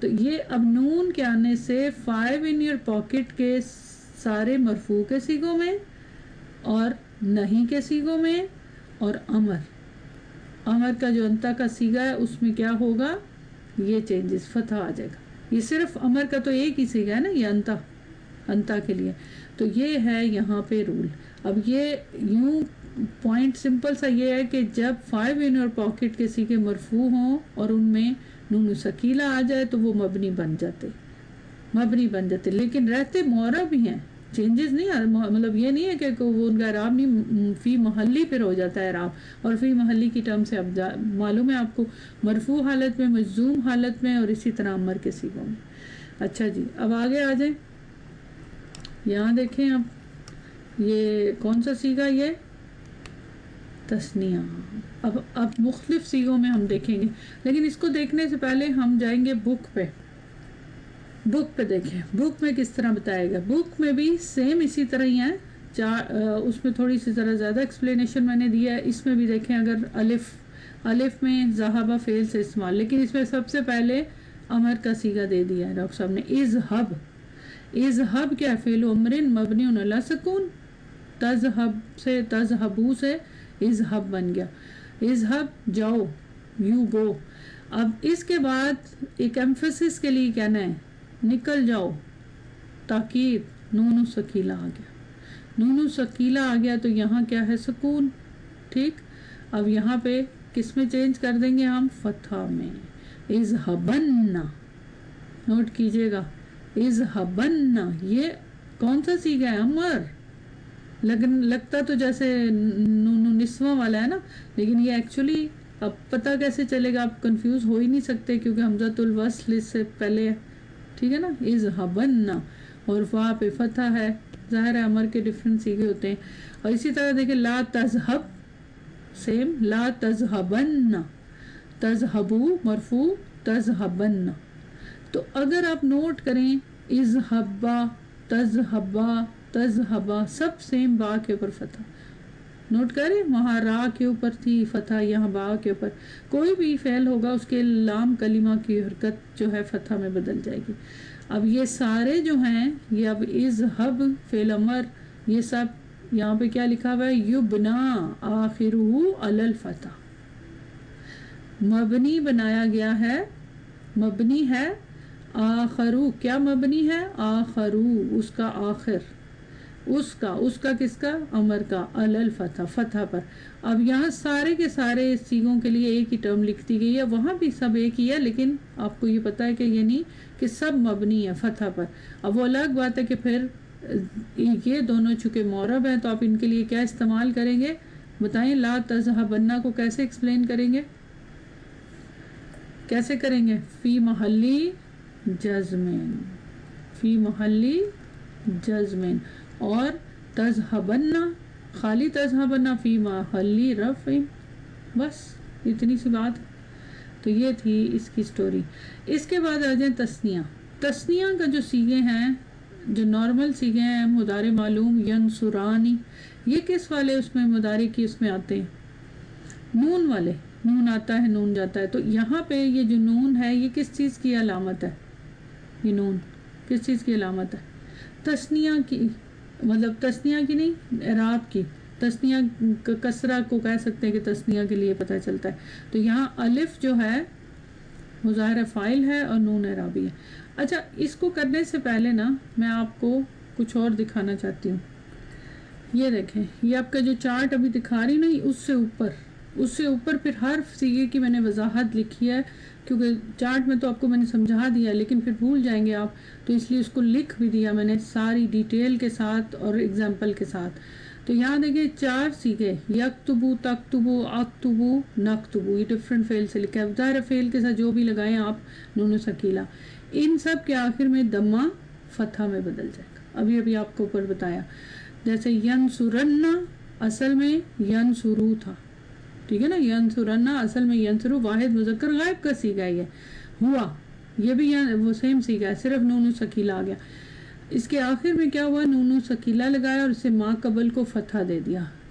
تو یہ اب نون کے آنے سے 5 in your pocket کے سارے مرفوع کے سیغوں میں اور نہیں کے سیغوں میں اور امر کا جو انتا کا سیغہ ہے اس میں کیا ہوگا, یہ چینجز فتح آ جائے گا. یہ صرف امر کا تو ایک ہی سیغہ ہے نا, یہ انتا کے لیے. تو یہ ہے یہاں پہ رول. اب یہ یوں پوائنٹ سمپل سا یہ ہے کہ جب 5 in your pocket کے سیغے مرفوع ہوں اور ان میں نون ثقیلہ آ جائے تو وہ مبنی بن جاتے, لیکن رہتے معرب ہی ہیں, چینجز نہیں, مطلب یہ نہیں ہے کہ وہ ان کا اعراب نہیں, فی محلی پھر ہو جاتا ہے اعراب. اور فی محلی کی ٹرم سے اب معلوم ہے آپ کو, مرفوع حالت میں, مجزوم حالت میں اور اسی طرح امر کے سیغوں میں. اچھا جی, اب آگے آ جائیں. یہاں دیکھیں اب یہ کون سا سیغہ, یہ تثنیہ. اب مختلف سیغوں میں ہم دیکھیں گے, لیکن اس کو دیکھنے سے پہلے ہم جائیں گے بک پہ دیکھیں بک میں کس طرح بتائے گا. بک میں بھی سیم اسی طرح ہی ہے, اس میں تھوڑی سی ذرا زیادہ ایکسپلینیشن میں نے دیا ہے. اس میں بھی دیکھیں اگر الف میں ذہبہ فعل سے استعمال, لیکن اس میں سب سے پہلے امر کا سیغہ دے دیا ہے ڈاکٹر صاحب نے. اذهب کیا فعل امر مبنی علی سکون, تذهبو سے اذهب بن گیا. اذهب جاؤ, یو گو. اب اس کے بعد ایک ایمفیسس کے لیے کہنا ہے نکل جاؤ, تاکید, نون ثقیلہ آ گیا. نون ثقیلہ آ گیا تو یہاں کیا ہے, سکون. ٹھیک, اب یہاں پہ کس میں چینج کر دیں گے ہم, فتح میں. اذهبن, نوٹ کیجئے گا, اذهبن یہ کون سا سیغہ ہے, امر. لگتا تو جیسے نسواں والا ہے نا, لیکن یہ ایکچولی اب پتہ کیسے چلے گا, آپ کنفیوز ہو ہی نہیں سکتے کیونکہ حمزۃ الوصل اس سے پہلے ہے. ٹھیک ہے نا, اذهبن اور فا پہ فتح ہے, ظاہر ہے امر کے ڈیفرنٹ سیغے ہوتے ہیں. اور اسی طرح دیکھیں لا تذهب, سیم, لا تذهبن, تذهبو مرفوع, تذهبن. تو اگر آپ نوٹ کریں اذهبا, تذهبا, تذهبا سب سیم با کے اوپر فتح. نوٹ کریں وہاں را کے اوپر تھی فتح, یہاں با کے اوپر. کوئی بھی فعل ہوگا اس کے لام کلمہ کی حرکت جو ہے فتح میں بدل جائے گی. اب یہ سارے جو ہیں یہ اب اذهب فعل امر, یہ سب یہاں پہ کیا لکھا ہوا ہے, یبنا آخرہ علی الفتح, مبنی بنایا گیا ہے, مبنی ہے آخرو, کیا مبنی ہے, آخرو, اس کا آخر, اس کا کس کا, امر کا, علی الفتح, فتح پر. اب یہاں سارے کے سارے سیغوں کے لیے ایک ہی ٹرم لکھ دی گئی ہے, وہاں بھی سب ایک ہی ہے, لیکن آپ کو یہ پتا ہے کہ یہ نہیں کہ سب مبنی ہے فتح پر. اب وہ الگ بات ہے کہ پھر یہ دونوں چونکہ معرب ہیں تو آپ ان کے لیے کیا استعمال کریں گے, بتائیں. لا تذهبن کو کیسے ایکسپلین کریں گے, کیسے کریں گے, فی محلی جزمین, فی محلی جزمین. اور تذهبن, خالی تذهبن فی محلی رفع, بس اتنی سی بات. تو یہ تھی اس کی سٹوری. اس کے بعد آ جائیں تثنیہ. تثنیہ کا جو سیغے ہیں, جو نارمل سیغے ہیں, مضارع معلوم, ینصرانی, یہ کس والے اس میں مضارع کی اس میں آتے ہیں, نون والے. نون آتا ہے, نون جاتا ہے. تو یہاں پہ یہ جو نون ہے یہ کس چیز کی علامت ہے, یہ نون کس چیز کی علامت ہے, تثنیہ کی, مطلب تثنیہ کی نہیں, اعراب کی. تثنیہ کسرہ کو کہہ سکتے ہیں کہ تثنیہ کے لیے پتہ چلتا ہے. تو یہاں الف جو ہے مظاہرہ فاعل ہے اور نون اعرابی ہے. اچھا, اس کو کرنے سے پہلے نا میں آپ کو کچھ اور دکھانا چاہتی ہوں. یہ دیکھیں, یہ آپ کا جو چارٹ ابھی دکھا رہی نہیں, اس سے اوپر پھر ہر سیغے کی میں نے وضاحت لکھی ہے, کیونکہ چارٹ میں تو آپ کو میں نے سمجھا دیا لیکن پھر بھول جائیں گے آپ, تو اس لیے اس کو لکھ بھی دیا میں نے ساری ڈیٹیل کے ساتھ اور ایگزامپل کے ساتھ. تو یہاں دیکھیں 4 سیغے, یکتبو, تکتبو, اکتبو, نکتبو, یہ ڈفرنٹ فعل سے لکھا ہے. ظاہر فعل کے ساتھ جو بھی لگائیں آپ نون ثقیلہ, ان سب کے آخر میں دمہ فتحہ میں بدل جائے گا. ابھی آپ کو اوپر بتایا. جیسے ینصرن اصل میں ینصرو تھا, ٹھیک ہے نا, ینصرن اصل میں ینصرو, واحد مذکر غائب کا سیغہ ہے, ہوا, یہ بھی وہ سیم سیغہ ہے, صرف نون ثقیلہ آ گیا. اس کے آخر میں کیا ہوا, نون ثقیلہ لگایا اور اسے ما قبل کو فتحہ دے دیا,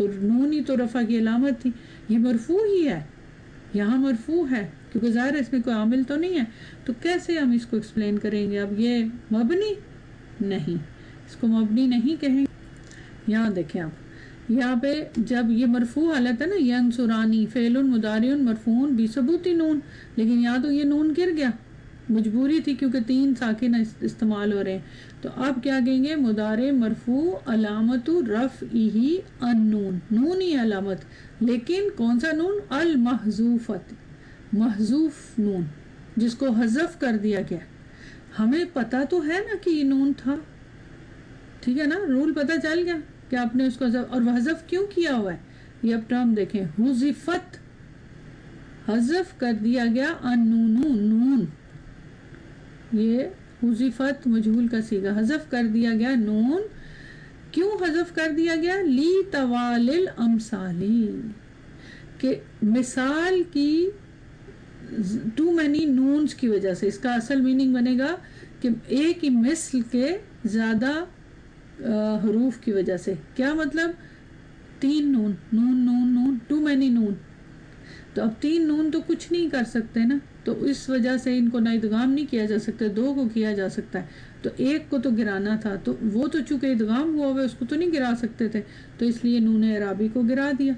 تو نون ہی تو رفع کی علامت تھی، یہ مرفوع ہی ہے، یہاں مرفوع ہے کیونکہ ظاہر ہے اس میں کوئی عامل تو نہیں ہے، تو کیسے ہم اس کو ایکسپلین کریں گے؟ اب یہ مبنی نہیں، اس کو مبنی نہیں کہیں گے۔ یہاں دیکھیں آپ، یہاں پہ جب یہ مرفوع حالت ہے نا، ینصرانی فعل مضارع مرفوع بثبوت نون، لیکن یہاں تو یہ نون گر گیا، مجبوری تھی کیونکہ 3 ساکن استعمال ہو رہے ہیں، تو اب کیا کہیں گے؟ مضارع مرفوع علامت رفعہ النون، نون ہی علامت، لیکن کون سا نون؟ المحذوفت، محذوف نون جس کو حذف کر دیا گیا۔ ہمیں پتا تو ہے نا کہ یہ نون تھا، ٹھیک ہے نا، رول پتا چل گیا کہ آپ نے اس کو حذف، اور حذف کیوں کیا ہوا ہے یہ اب ٹرم دیکھیں، حذفت، حذف کر دیا گیا النون، نون، یہ حذفت مجہول کا صیغہ، حذف کر دیا گیا نون، کیوں حذف کر دیا گیا؟ لی طوال الامثالی، کہ مثال کی ٹو مینی نونز کی وجہ سے، اس کا اصل میننگ بنے گا کہ ایک ہی مثل کے زیادہ حروف کی وجہ سے، کیا مطلب؟ 3 نون، نون نون نون، ٹو مینی نون، تو اب 3 نون تو کچھ نہیں کر سکتے نا، تو اس وجہ سے ان کو نہ ادغام نہیں کیا جا سکتا، 2 کو کیا جا سکتا ہے، تو ایک کو تو گرانا تھا، تو وہ تو چونکہ ادغام ہوا ہوا اس کو تو نہیں گرا سکتے تھے، تو اس لیے نون اعرابی کو گرا دیا۔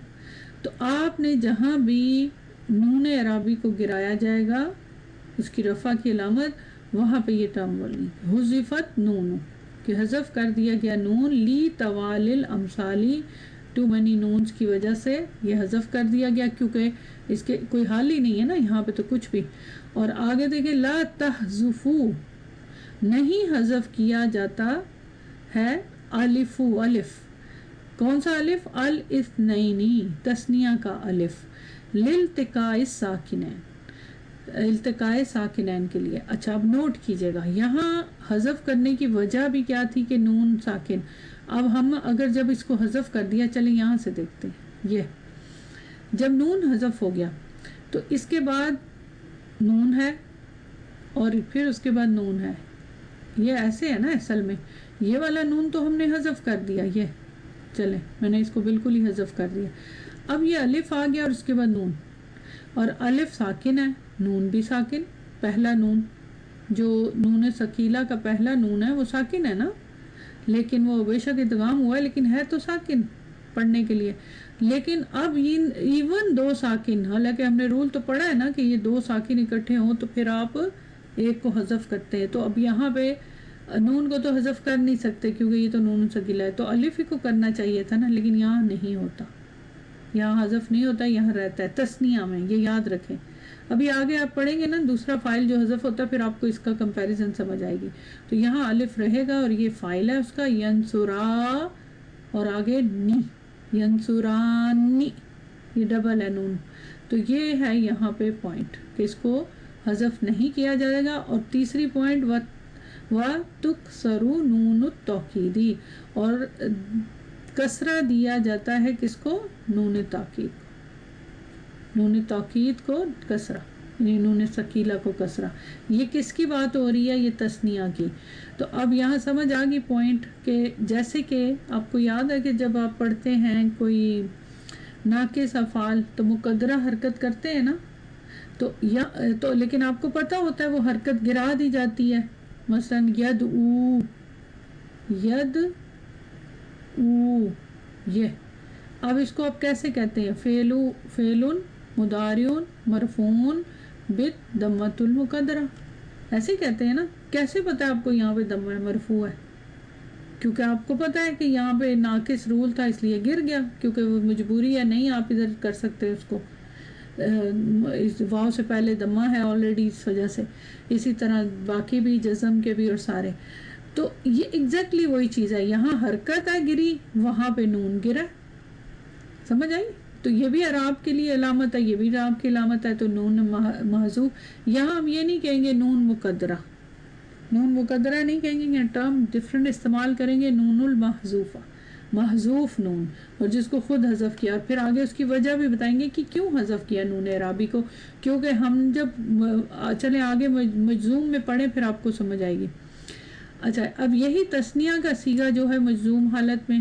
تو آپ نے جہاں بھی نون اعرابی کو گرایا جائے گا اس کی رفع کی علامت، وہاں پہ یہ ٹرم بولنی، حذفت نون، کہ حذف کر دیا گیا نون، لی طوال الامثالی، ٹو مینی نونز کی وجہ سے یہ حذف کر دیا گیا، کیونکہ اس کے کوئی حال ہی نہیں ہے نا یہاں پہ تو کچھ بھی۔ اور آگے دیکھیں، لا تحذفو، نہیں حذف کیا جاتا ہے الفو، الف، کون سا الف؟ الاثنینی، تثنیہ کا الف، لالتقاء الساکنین، التقاء ساکنین کے لیے۔ اچھا اب نوٹ کیجئے گا، یہاں حذف کرنے کی وجہ بھی کیا تھی کہ نون ساکن، اب ہم اگر جب اس کو حذف کر دیا، چلیں یہاں سے دیکھتے ہیں، یہ جب نون حذف ہو گیا تو اس کے بعد نون ہے اور پھر اس کے بعد نون ہے، یہ ایسے ہے نا، اصل میں یہ والا نون تو ہم نے حذف کر دیا، یہ چلیں میں نے اس کو بالکل ہی حذف کر دیا، اب یہ الف آ گیا اور اس کے بعد نون، اور الف ساکن ہے، نون بھی ساکن، پہلا نون جو نون ثقیلہ کا پہلا نون ہے وہ ساکن ہے نا، لیکن وہ بے شک ادغام ہوا ہے لیکن ہے تو ساکن پڑھنے کے لیے، لیکن اب ایون 2 ساکن، حالانکہ ہم نے رول تو پڑھا ہے نا کہ یہ 2 ساکن اکٹھے ہوں تو پھر آپ ایک کو حذف کرتے ہیں، تو اب یہاں پہ نون کو تو حذف کر نہیں سکتے کیونکہ یہ تو نون ثقیلہ ہے، تو الف ہی کو کرنا چاہیے تھا نا، لیکن یہاں نہیں ہوتا، یہاں حذف نہیں ہوتا، یہاں رہتا ہے تثنیہ میں، یہ یاد رکھیں۔ ابھی آگے آپ پڑھیں گے نا دوسرا فائل جو حذف ہوتا ہے، پھر آپ کو اس کا کمپیریزن سمجھ آئے گی، تو یہاں الف رہے گا اور یہ فائل ہے اس کا، ینصرا، اور آگے نی، ینصرانی، یہ ڈبل ہے نون، تو یہ ہے یہاں پہ پوائنٹ کہ اس کو حذف نہیں کیا جائے گا۔ اور تیسری پوائنٹ، وَتُكْسَرُ نون التوکیدی، اور کسرہ دیا جاتا ہے کس کو؟ نون تاکید، نون تاکید کو کسرہ، یعنی نون ثقیلہ کو کسرہ، یہ کس کی بات ہو رہی ہے؟ یہ تثنیہ کی۔ تو اب یہاں سمجھ آگی پوائنٹ کہ جیسے کہ آپ کو یاد ہے کہ جب آپ پڑھتے ہیں کوئی ناقص افعال تو مقدرہ حرکت کرتے ہیں نا، تو لیکن آپ کو پتہ ہوتا ہے وہ حرکت گرا دی جاتی ہے، مثلا ید او، ید او، یہ اب اس کو آپ کیسے کہتے ہیں؟ فعل مضارع مرفوع بالضمۃ المقدرہ، ایسے کہتے ہیں نا، کیسے پتہ ہے آپ کو یہاں پہ ضمہ مرفوع ہے؟ کیونکہ آپ کو پتہ ہے کہ یہاں پہ ناقص رول تھا اس لیے گر گیا، کیونکہ وہ مجبوری ہے، نہیں آپ ادھر کر سکتے اس کو، واو سے پہلے ضمہ ہے آلریڈی اس وجہ سے، اسی طرح باقی بھی جزم کے بھی اور سارے، تو یہ ایگزیکٹلی وہی چیز ہے، یہاں حرکت ہے گری، وہاں پہ نون گرا، سمجھ آئی؟ تو یہ بھی اعراب کے لیے علامت ہے، یہ بھی اعراب کی علامت ہے، تو نون محذوف، یہاں ہم یہ نہیں کہیں گے نون مقدرہ، نون مقدرہ نہیں کہیں گے، ٹرم ڈفرنٹ استعمال کریں گے، نون المحذوفہ، محذوف نون، اور جس کو خود حذف کیا، اور پھر آگے اس کی وجہ بھی بتائیں گے کہ کیوں حذف کیا نون اعرابی کو، کیونکہ ہم جب چلیں آگے مجزوم میں پڑھیں پھر آپ کو سمجھ آئے گی۔ اچھا اب یہی تثنیہ کا صیغہ جو ہے مجزوم حالت میں،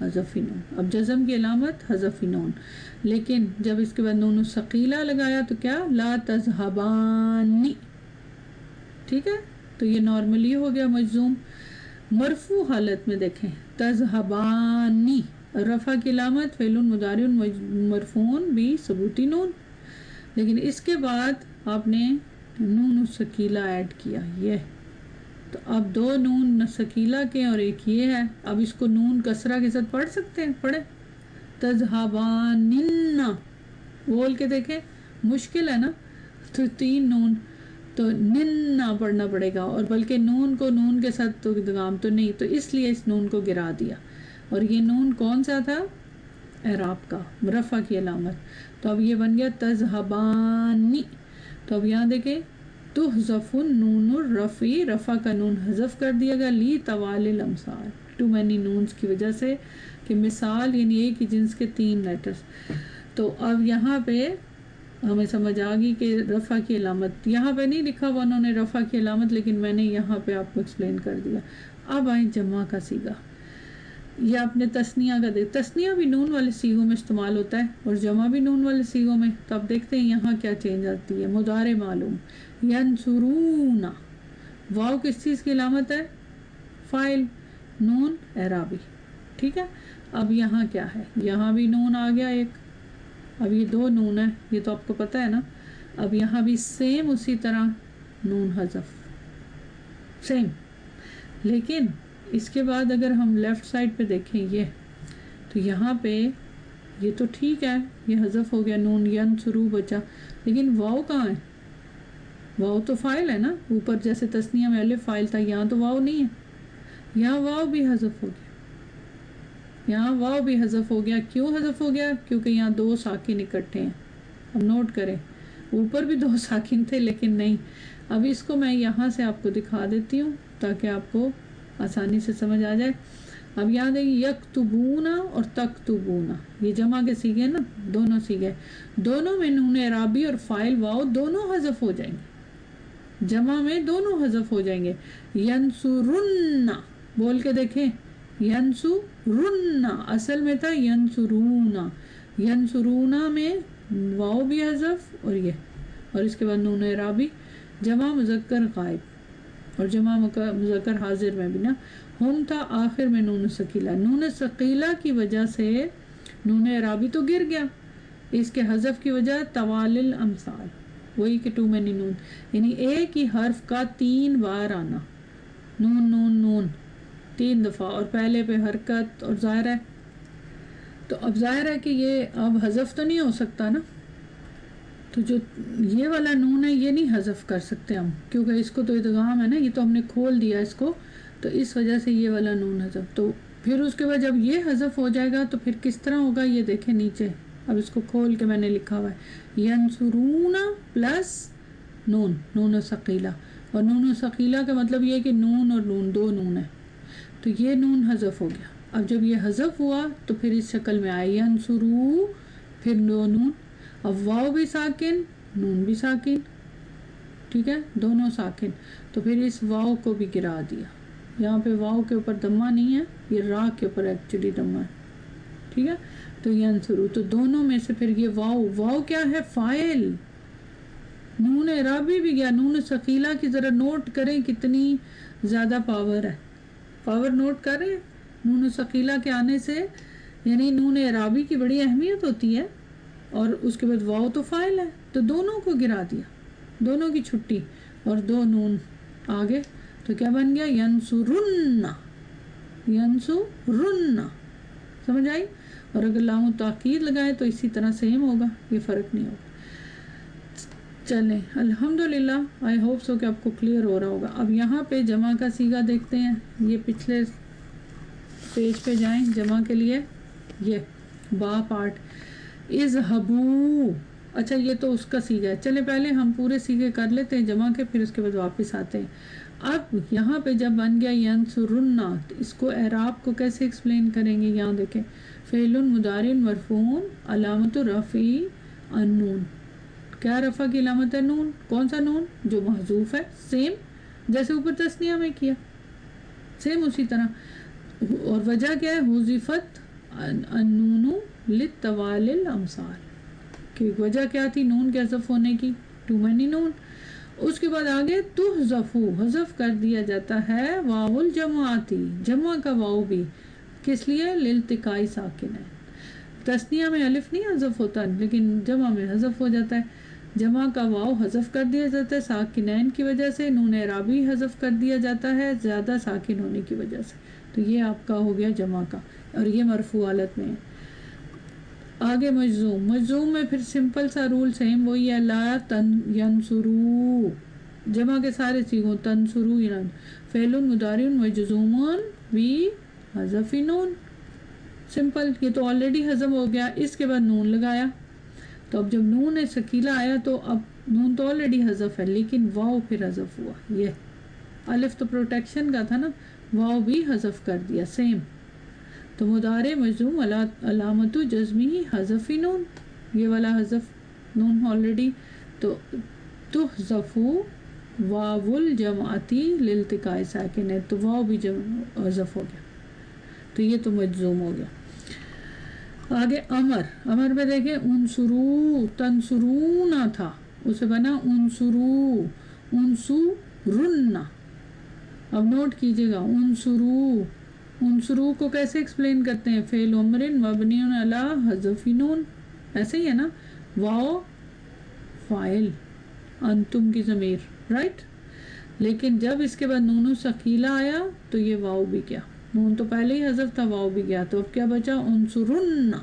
حذف نون. اب جزم کی علامت حذف نون، لیکن جب اس کے بعد نون ثقیلہ لگایا تو کیا؟ لا تذهبانی. ٹھیک ہے، تو یہ نارملی ہو گیا مجزوم. مرفوع حالت میں دیکھیں تذهبانی، رفع کی علامت فعل مضارع مرفوع بھی ثبوتی نون، لیکن اس کے بعد آپ نے نون ثقیلہ ایڈ کیا. یہ تو اب دو نون ثقیلہ کے اور ایک یہ ہے. اب اس کو نون کسرہ کے ساتھ پڑھ سکتے ہیں؟ پڑھیں تذهبانن، بول کے دیکھیں. مشکل ہے نا، تو 3 نون تو ننا پڑھنا پڑے گا، اور بلکہ نون کو نون کے ساتھ تو ادغام تو نہیں، تو اس لیے اس نون کو گرا دیا. اور یہ نون کون سا تھا؟ اعراب کا، رفع کی علامت. تو اب یہ بن گیا تذهبانی. تو اب یہاں دیکھیں تحذف النون الرفع، رفع کا نون حذف کر دیا گیا لی طوال الامثال، ٹو مینی نونز کی وجہ سے، کہ مثال یعنی ایک ہی جنس کے 3 لیٹرز. تو اب یہاں پہ ہمیں سمجھ آ گئی کہ رفع کی علامت یہاں پہ نہیں لکھا ہوا انہوں نے رفع کی علامت، لیکن میں نے یہاں پہ آپ کو ایکسپلین کر دیا. اب آئیں جمع کا صیغہ. یہ آپ نے تثنیہ کا تثنیہ بھی نون والے صیغوں میں استعمال ہوتا ہے اور جمع بھی نون والے صیغوں میں. تو آپ دیکھتے ہیں یہاں کیا چینج آتی ہے. مضارع معلوم ینصرون، واو کس چیز کی علامت ہے؟ فاعل، نون اعرابی. ٹھیک ہے، اب یہاں کیا ہے؟ یہاں بھی نون آ گیا ایک. اب یہ 2 نون ہے، یہ تو آپ کو پتہ ہے نا. اب یہاں بھی سیم اسی طرح نون حذف سیم، لیکن اس کے بعد اگر ہم لیفٹ سائڈ پہ دیکھیں یہ، تو یہاں پہ یہ تو ٹھیک ہے، یہ حذف ہو گیا، نون ینصرو بچا، لیکن واو کہاں ہے؟ واو تو فاعل ہے نا، اوپر جیسے تثنیہ میں الف فاعل تھا، یہاں تو واو نہیں ہے. یہاں واو بھی حذف ہو گیا، یہاں واو بھی حذف ہو گیا. کیوں حذف ہو گیا؟ کیونکہ یہاں 2 ساکن اکٹھے ہیں. اب نوٹ کریں، اوپر بھی 2 ساکن تھے لیکن نہیں. اب اس کو میں یہاں سے آپ کو دکھا دیتی ہوں تاکہ آپ کو آسانی سے سمجھ آ جائے. اب یہاں دیکھیں یکتبون اور تکتبون، یہ جمع کے صیغے نا، دونوں صیغے، دونوں میں نون اعرابی اور فاعل واو دونوں حذف ہو جائیں گے. جمع میں دونوں حذف ہو جائیں گے. ینصرن، بول کے دیکھیں ینصرن، اصل میں تھا ینصرون. ینصرون میں واو بھی حذف اور یہ، اور اس کے بعد نون اعرابی. جمع مذکر غائب اور جمع مذکر حاضر میں بھی نا، ہم تھا آخر میں نون ثقیلہ. نون ثقیلہ کی وجہ سے نون اعرابی تو گر گیا، اس کے حذف کی وجہ طوال الامثال، وہی کہ ٹو مینی نون، یعنی ایک ہی حرف کا 3 بار آنا. نون نون نون 3 دفعہ، اور پہلے پہ حرکت، اور ظاہر ہے تو اب ظاہر ہے کہ یہ اب حذف تو نہیں ہو سکتا نا. تو جو یہ والا نون ہے یہ نہیں حذف کر سکتے ہم، کیونکہ اس کو تو ادغام ہے نا، یہ تو ہم نے کھول دیا اس کو، تو اس وجہ سے یہ والا نون حذف. تو پھر اس کے بعد جب یہ حذف ہو جائے گا تو پھر کس طرح ہوگا یہ دیکھیں نیچے. اب اس کو کھول کے میں نے لکھا ہوا ہے ینصرون پلس نون، نون ثقیلہ. اور نون ثقیلہ کا مطلب یہ ہے کہ نون اور نون 2 نون ہے، تو یہ نون حذف ہو گیا. اب جب یہ حذف ہوا تو پھر اس شکل میں آئی ینصرو، پھر 2 نون. اب واو بھی ساکن، نون بھی ساکن، ٹھیک ہے، دونوں ساکن. تو پھر اس واو کو بھی گرا دیا. یہاں پہ واو کے اوپر دمہ نہیں ہے، یہ را کے اوپر ایکچولی دمہ ہے. ٹھیک ہے، تو ینصرو، تو دونوں میں سے پھر یہ واو کیا ہے؟ فاعل. نون اعرابی بھی گیا. نون ثقیلہ کی ذرا نوٹ کریں کتنی زیادہ پاور ہے. پاور نوٹ کر رہے ہیں نون ثقیلہ کے آنے سے، یعنی نون اعرابی کی بڑی اہمیت ہوتی ہے، اور اس کے بعد واو تو فاعل ہے، تو دونوں کو گرا دیا، دونوں کی چھٹی، اور 2 نون آگے. تو کیا بن گیا؟ ینصرن، ینصرن. سمجھ آئی؟ اور اگر لام تاکید لگائے تو اسی طرح سیم ہوگا، یہ فرق نہیں ہوگا. چلیں الحمدللہ، آئی ہوپ سو کہ آپ کو کلیئر ہو رہا ہوگا. اب یہاں پہ جمع کا صیغہ دیکھتے ہیں. یہ پچھلے پیج پہ جائیں جمع کے لیے، یہ با پارٹ اذهبوا. اچھا یہ تو اس کا صیغہ ہے. چلے پہلے ہم پورے صیغے کر لیتے ہیں جمع کے، پھر اس کے بعد واپس آتے ہیں. اب یہاں پہ جب بن گیا ینصرن، تو اس کو اعراب کو کیسے ایکسپلین کریں گے؟ یہاں دیکھیں فعل مضارع مرفوع علامت رفعی النون. کیا رفع کی علامت ہے؟ نون. کون سا نون؟ جو محذوف ہے، سیم جیسے اوپر تثنیہ میں کیا، سیم اسی طرح. اور وجہ کیا ہے؟ حذفت النون للتوالي الامثال، کہ وجہ کیا تھی نون کے حذف ہونے کی، ٹو مینی نون. اس کے بعد آگے تحذف، حذف کر دیا جاتا ہے واو الجماعتی، جمع کا واو بھی، کس لیے؟ لالتقاء ساکنین. تثنیہ میں الف نہیں حذف ہوتا لیکن جمع میں حذف ہو جاتا ہے. جمع کا واو حذف کر دیا جاتا ہے ساکنین کی وجہ سے، نون اعرابی حذف کر دیا جاتا ہے زیادہ ساکن ہونے کی وجہ سے. تو یہ آپ کا ہو گیا جمع کا، اور یہ مرفوع حالت میں ہے. آگے مجزوم، مجزوم میں پھر سمپل سا رول سیم وہی ہے، لا ینصرو، جمع کے سارے سیغوں، تنصرو فعل مضارع مجزوم بی حذف نون، سمپل. یہ تو آلریڈی ہضم ہو گیا، اس کے بعد نون لگایا، تو اب جب نون ثقیلہ آیا تو اب نون تو آلریڈی حذف ہے لیکن واو پھر حذف ہوا. یہ الف تو پروٹیکشن کا تھا نا، واو بھی حذف کر دیا سیم. تو مضارع مجزوم علامت جزمی حذف نون، یہ والا حذف نون آلریڈی. تو تحذف واو الجماعتی لالتقاء ساکن ہے، تو واو بھی حذف ہو گیا، تو یہ تو مجزوم ہو گیا. آگے امر، امر میں دیکھیں انصرو، تنصرونا تھا، اسے بنا انصرو، انصرن. اب نوٹ کیجئے گا انصرو، انصرو کو کیسے ایکسپلین کرتے ہیں؟ فعل امر مبنی علی حذف نون، ایسے ہی ہے نا، واو فاعل، انتم کی ضمیر، رائٹ. لیکن جب اس کے بعد نون ثقیلہ آیا تو یہ واو بھی کیا، نون تو پہلے ہی حذف تھا، واو بھی گیا، تو اب کیا بچا؟ انصرن.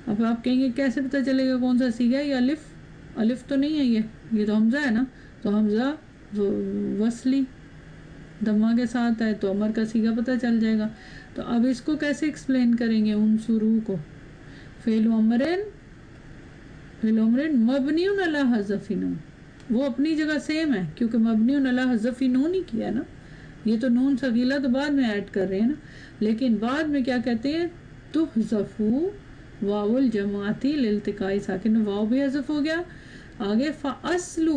اب آپ کہیں گے کیسے پتہ چلے گا کون سا سیغہ ہے؟ یہ الف، الف تو نہیں ہے، یہ تو حمزہ ہے نا، تو حمزہ وصلی دمہ کے ساتھ ہے تو امر کا سیغہ پتہ چل جائے گا. تو اب اس کو کیسے ایکسپلین کریں گے؟ انصرو کو فعل امر مبنی علی حذف نون، وہ اپنی جگہ سیم ہے کیونکہ مبنی علی حذف نون ہی کیا نا. یہ تو نون ثقیلہ تو بعد میں ایڈ کر رہے ہیں نا، لیکن بعد میں کیا کہتے ہیں؟ تحذف واو الجماعتی لالتقاء ساکن، واو بھی حذف ہو گیا. آگے فاصل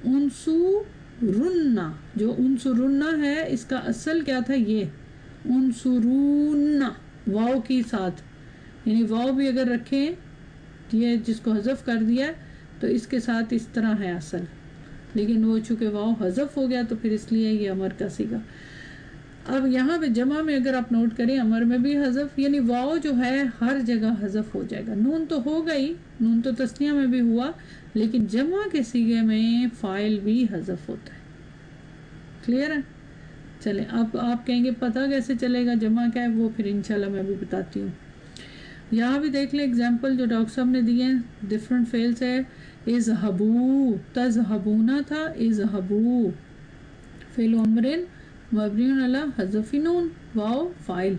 انصرن، جو انصرن ہے اس کا اصل کیا تھا؟ یہ انصرون واو کی ساتھ، یعنی واو بھی اگر رکھیں، یہ جس کو حذف کر دیا تو اس کے ساتھ اس طرح ہے اصل، لیکن وہ چونکہ واو حذف ہو گیا تو پھر اس لیے یہ امر کا سیغہ. اب یہاں پہ جمع میں اگر آپ نوٹ کریں امر میں بھی حذف، یعنی واو جو ہے ہر جگہ حذف ہو جائے گا. نون تو ہوگا ہی، نون تو تثنیہ میں بھی ہوا، لیکن جمع کے سیغے میں فاعل بھی حذف ہوتا ہے. کلیئر ہے؟ چلیں اب آپ کہیں گے پتہ کیسے چلے گا جمع کیا ہے، وہ پھر انشاءاللہ میں بھی بتاتی ہوں. یہاں بھی دیکھ لیں ایگزامپل جو ڈاکٹر صاحب نے دیے ہیں، ڈفرنٹ فعلز ہے. اذهبوا، تذهبون تھا، اذهبوا فعل امر مبنی علی حذف نون، واو فاعل،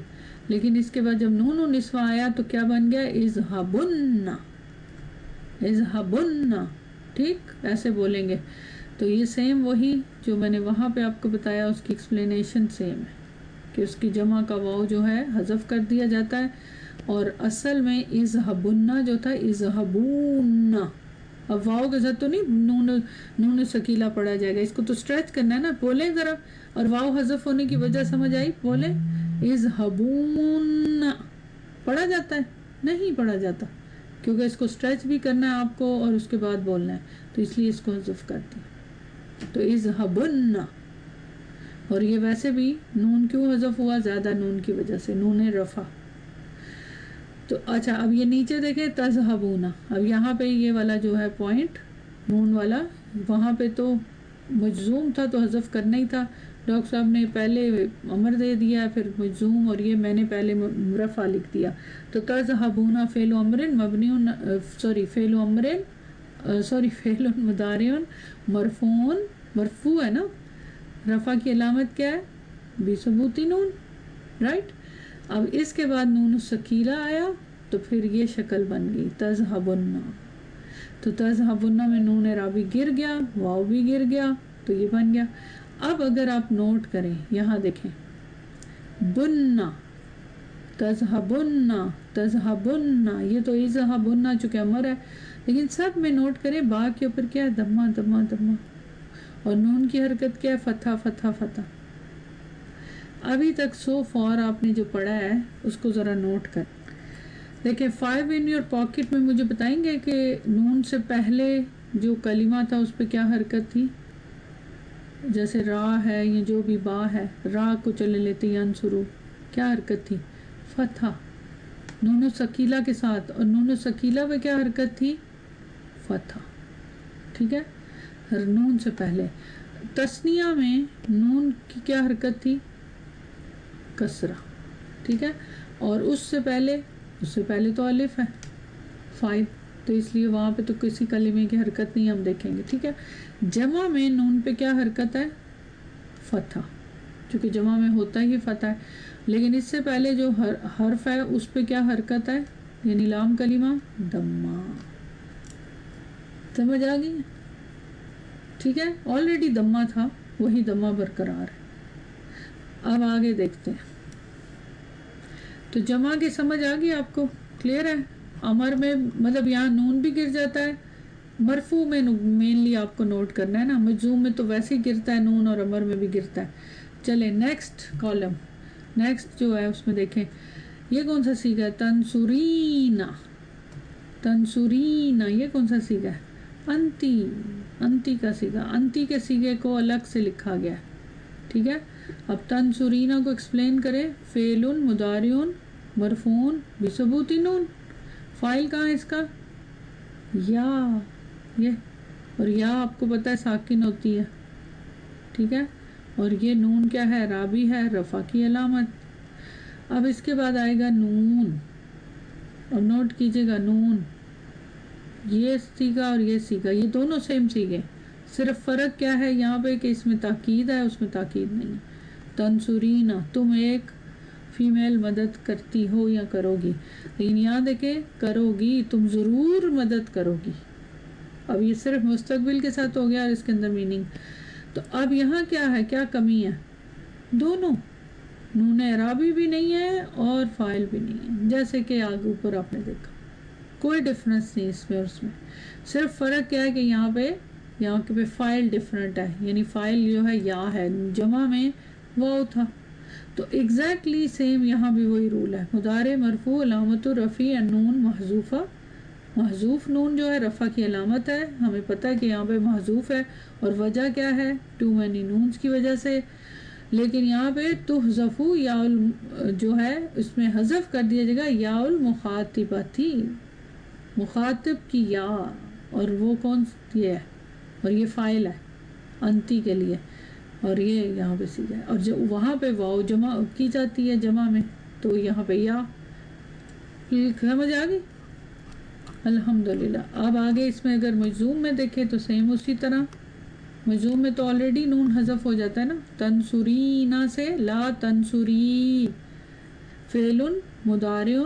لیکن اس کے بعد جب نون و نسوہ آیا تو کیا بن گیا؟ اذهبن، اذهبن، ٹھیک ایسے بولیں گے. تو یہ سیم وہی جو میں نے وہاں پہ آپ کو بتایا، اس کی ایکسپلینیشن سیم ہے کہ اس کی جمع کا واو جو ہے حذف کر دیا جاتا ہے، اور اصل میں اذهبن جو تھا اذهبون. اب واو کے ساتھ تو نہیں نون ثقیلہ پڑھا جائے گا، اس کو تو اسٹریچ کرنا ہے نا، بولیں ذرا. اور واو حذف ہونے کی وجہ سمجھ آئی؟ بولیں اذهبون. پڑھا جاتا ہے؟ نہیں پڑھا جاتا، کیونکہ اس کو اسٹریچ بھی کرنا ہے آپ کو اور اس کے بعد بولنا ہے، تو اس لیے اس کو حذف کر دیا. تو اذهبن. اور یہ ویسے بھی نون کیوں حذف ہوا؟ زیادہ نون کی وجہ سے، نون رفع. تو اچھا اب یہ نیچے دیکھیں تذهبون، اب یہاں پہ یہ والا جو ہے پوائنٹ نون والا، وہاں پہ تو مجزوم تھا تو حذف کرنا ہی تھا. ڈاکٹر صاحب نے پہلے امر دے دیا پھر مجزوم، اور یہ میں نے پہلے رفع لکھ دیا. تو تذهبون فعل امر مبنی فعل مضارع مرفوع ہے نا، رفع کی علامت کیا ہے؟ بثبوت نون، رائٹ. اب اس کے بعد نون ثقیلہ آیا تو پھر یہ شکل بن گئی تذهبن. تو تذهبن میں نون اعرابی گر گیا، واو بھی گر گیا، تو یہ بن گیا. اب اگر آپ نوٹ کریں یہاں دیکھیں بننا، تذهبن، تذهبن، یہ تو اذهبن چونکہ امر ہے، لیکن سب میں نوٹ کریں با کے اوپر کیا ہے؟ دمہ دمہ دمہ، اور نون کی حرکت کیا ہے؟ فتح فتح فتح. ابھی تک سو فار آپ نے جو پڑھا ہے اس کو ذرا نوٹ کر دیکھیں. 5 in your pocket میں مجھے بتائیں گے کہ نون سے پہلے جو کلمہ تھا اس پہ کیا حرکت تھی؟ جیسے را ہے یا جو بھی با ہے، را کو چلے لیتے ینصرو، کیا حرکت تھی؟ فتح. نون سکیلہ کے ساتھ، اور نون سکیلہ پہ کیا حرکت تھی؟ فتح. ٹھیک ہے، نون سے پہلے. تثنیہ میں نون کی کیا حرکت تھی؟ کسرہ. ٹھیک ہے، اور اس سے پہلے تو الف ہے 5، تو اس لیے وہاں پہ تو کسی کلمے کی حرکت نہیں ہم دیکھیں گے. ٹھیک ہے، جمع میں نون پہ کیا حرکت ہے؟ فتح، چونکہ جمع میں ہوتا ہی فتح ہے. لیکن اس سے پہلے جو حرف ہے اس پہ کیا حرکت ہے؟ یعنی لام کلمہ دمہ. سمجھ آ گئی؟ ٹھیک ہے، آلریڈی دمہ تھا، وہی دمہ برقرار ہے. اب آگے دیکھتے ہیں. تو جمع کی سمجھ آ گئی آپ کو؟ کلیئر ہے؟ امر میں مطلب یہاں نون بھی گر جاتا ہے. مرفوع میں مینلی آپ کو نوٹ کرنا ہے نا، مجزوم میں تو ویسے ہی گرتا ہے نون، اور امر میں بھی گرتا ہے. چلیں نیکسٹ کالم، نیکسٹ جو ہے اس میں دیکھیں یہ کون سا سیگا ہے؟ تنصرینا. تنصرینا یہ کون سا سیگا ہے؟ انتی. انتی کا سیگا، انتی کے سیگے کو الگ سے لکھا گیا ہے. ٹھیک ہے، اب تنصرینا کو ایکسپلین کریں. فعل مضارع مرفوع بثبوت نون. فاعل کہاں ہے اس کا؟ یا، یہ، اور یا آپ کو پتہ ہے ساکن ہوتی ہے. ٹھیک ہے، اور یہ نون کیا ہے؟ رابی ہے، رفع کی علامت. اب اس کے بعد آئے گا نون، اور نوٹ کیجئے گا نون، یہ سیگا اور یہ سیگا، یہ دونوں سیم سیگے، صرف فرق کیا ہے یہاں پہ کہ اس میں تاکید ہے، اس میں تاکید نہیں ہے. تنصرینا تم ایک فیمیل مدد کرتی ہو یا کرو گی، لیکن یہاں دیکھیں کرو گی، تم ضرور مدد کرو گی. اب یہ صرف مستقبل کے ساتھ ہو گیا اور اس کے اندر میننگ. تو اب یہاں کیا ہے، کیا کمی ہے؟ دونوں، نون اعرابی بھی نہیں ہے اور فاعل بھی نہیں ہے، جیسے کہ آگے اوپر آپ نے دیکھا. کوئی ڈفرنس نہیں اس میں اور اس میں، صرف فرق کیا ہے کہ یہاں پہ فاعل ڈفرنٹ ہے، یعنی فاعل جو ہے یا ہے، جمع میں واو تھا. تو ایگزیکٹلی سیم یہاں بھی وہی رول ہے. مضارع مرفوع علامت رفع النون محذوفہ. محذوف نون جو ہے رفع کی علامت ہے، ہمیں پتہ ہے کہ یہاں پہ محذوف ہے، اور وجہ کیا ہے؟ ٹو مینی نونز کی وجہ سے. لیکن یہاں پہ تحذف یا جو ہے اس میں حذف کر دیا جائے گا یا المخاطبہ تھی، مخاطب کی یا، اور وہ کون یہ ہے؟ اور یہ فاعل ہے انتی کے لیے، اور یہ یہاں پہ سیدھا ہے، اور جو وہاں پہ واو جمع کی جاتی ہے جمع میں، تو یہاں پہ یا. سمجھ آ گئی؟ الحمدللہ. اب آگے اس میں اگر مجزوم میں دیکھیں تو سیم اسی طرح. مجزوم میں تو آلریڈی نون حذف ہو جاتا ہے نا، تنصرینا سے لا تنصری، فعل مضارع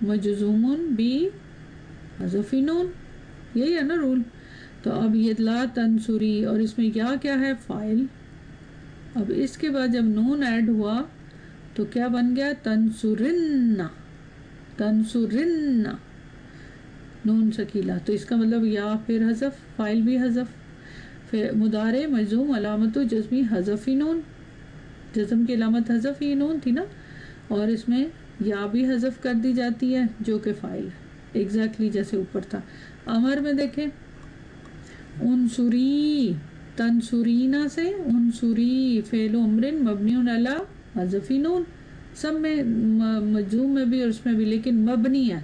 مجزوم بی حذف نون، یہی ہے نا رول. تو اب یہ لا تنصری، اور اس میں یا کیا ہے؟ فاعل. اب اس کے بعد جب نون ایڈ ہوا تو کیا بن گیا؟ تنصرن. تنصرن نون سکیلا، تو اس کا مطلب یا پھر حذف، فاعل بھی حذف. پھر مضارع مجزوم علامت جزمی حذف نون، جزم کی علامت حذف ہی نون تھی نا، اور اس میں یا بھی حذف کر دی جاتی ہے جو کہ فاعل ہے، ایگزیکٹلی جیسے اوپر تھا. امر میں دیکھیں انصری، تنصرینا سے انصری، فعل امر مبنی علی حذف نون، سب میں مجزوم میں بھی اور اس میں بھی، لیکن مبنی ہے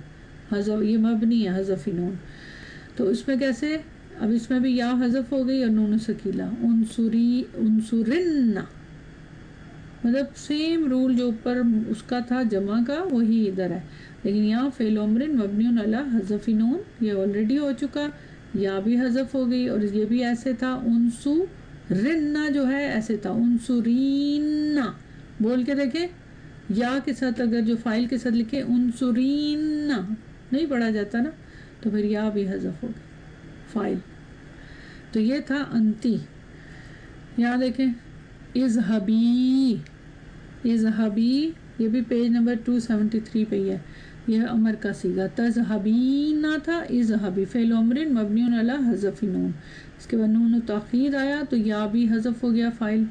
حذف، یہ مبنی ہے حذف نون. تو اس میں کیسے؟ اب اس میں بھی یا حذف ہو گئی اور نون سکیلا. انصری، انصرن، مطلب سیم رول جو اوپر اس کا تھا جمع کا وہی ادھر ہے، لیکن یہاں فعل امر مبنی علی حذف نون یہ آلریڈی ہو چکا، یا بھی حذف ہو گئی، اور یہ بھی ایسے تھا. انصرن جو ہے ایسے تھا انصرین، بول کے دیکھیں یا کے ساتھ اگر جو فاعل کے ساتھ لکھے انصرین نہیں پڑھا جاتا نا، تو پھر یا بھی حذف ہو گئی فاعل. تو یہ تھا انتی. یہاں دیکھیں اذهبی، اذهبی یہ بھی پیج نمبر 273 پہ ہی ہے، یہ امر کا صیغہ. تذهبین تھا، اذهبی فعل امر مبنی علی حذف نون، اس کے بعد نون تاخیر آیا تو یا بھی حذف ہو گیا فاعل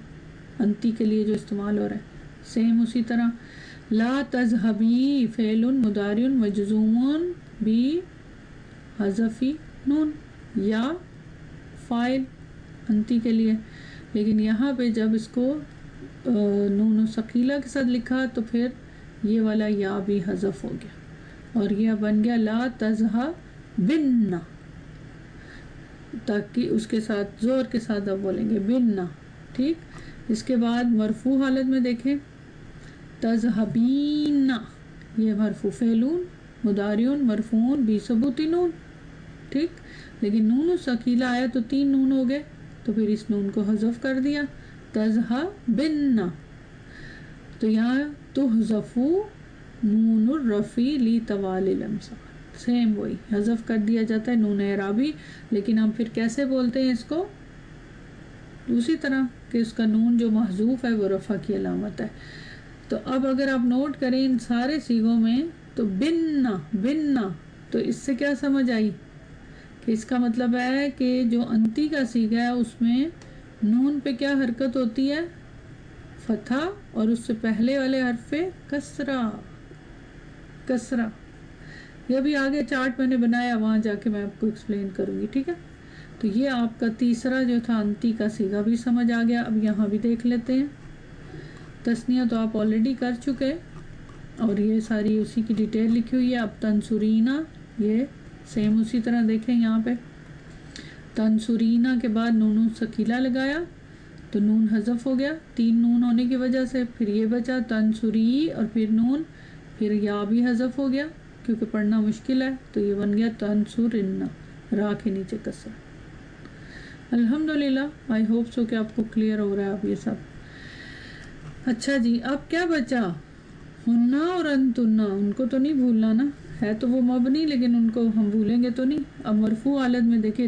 انتی کے لیے جو استعمال ہو رہا ہے. سیم اسی طرح لا تذهبی فعل مضارع مجزوم بی حذفی نون یا فاعل انتی کے لیے، لیکن یہاں پہ جب اس کو نون ثقیلہ کے ساتھ لکھا تو پھر یہ والا یا بھی حذف ہو گیا اور یہ بن گیا لا تذهبن، تاکہ اس کے ساتھ زور کے ساتھ اب بولیں گے بن. ٹھیک، اس کے بعد مرفوع حالت میں دیکھیں تذهبین، یہ مرفوع فعلون مضارع مرفوع بی ثبوت نون. ٹھیک، لیکن نون ثقیلہ آیا تو 3 نون ہو گئے تو پھر اس نون کو حذف کر دیا تذهبن. تو یہاں تحذف نون الرفع لتوالي الامثال، سیم وہی حذف کر دیا جاتا ہے نون اعرابی، لیکن ہم پھر کیسے بولتے ہیں اس کو؟ اسی طرح کہ اس کا نون جو محذوف ہے وہ رفع کی علامت ہے. تو اب اگر آپ نوٹ کریں ان سارے صیغوں میں تو بن، تو اس سے کیا سمجھ آئی کہ اس کا مطلب ہے کہ جو انتی کا صیغہ ہے اس میں نون پہ کیا حرکت ہوتی ہے؟ فتحہ، اور اس سے پہلے والے حرف پہ کسرہ. یہ بھی آگے چارٹ میں نے بنایا، وہاں جا کے میں آپ کو ایکسپلین کروں گی. ٹھیک ہے، تو یہ آپ کا تیسرا جو تھا انتی کا صیغہ بھی سمجھ آ گیا. اب یہاں بھی دیکھ لیتے ہیں. تثنیہ تو آپ آلریڈی کر چکے اور یہ ساری اسی کی ڈیٹیل لکھی ہوئی ہے. اب تنصرینا، یہ سیم اسی طرح دیکھیں یہاں پہ تنصرینا کے بعد نون ثقیلہ لگایا تو نون حذف ہو گیا 3 نون ہونے کی وجہ سے. پھر یہ بچا تنصری اور پھر نون، پھر یا بھی حذف ہو گیا کیونکہ پڑھنا مشکل ہے تو یہ بن گیا تنصرن، را کے نیچے کسرہ. الحمدللہ، آئی ہوپ سو کہ آپ کو کلیئر ہو رہا ہے اب یہ سب. اچھا جی، اب کیا بچا؟ ہننا اور انتنا، ان کو تو نہیں بھولنا نا، ہے تو وہ مبنی لیکن ان کو ہم بھولیں گے تو نہیں. اب مرفوع حالت میں دیکھیں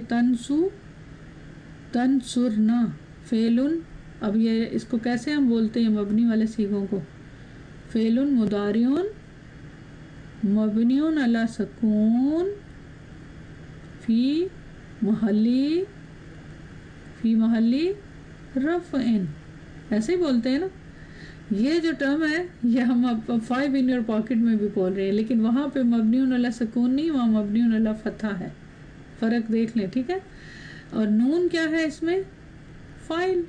تنصرنا فعلن، اب یہ اس کو کیسے ہم بولتے ہیں مبنی والے صیغوں کو؟ فعلن مضارع مبنی علی سکون فی محلی رفع، ایسے ہی بولتے ہیں نا. یہ جو ٹرم ہے یہ ہم اب 5 in your pocket میں بھی بول رہے ہیں، لیکن وہاں پہ مبنی علی سکون نہیں، وہاں مبنی علی فتح ہے. فرق دیکھ لیں. ٹھیک ہے، اور نون کیا ہے اس میں؟ فاعل،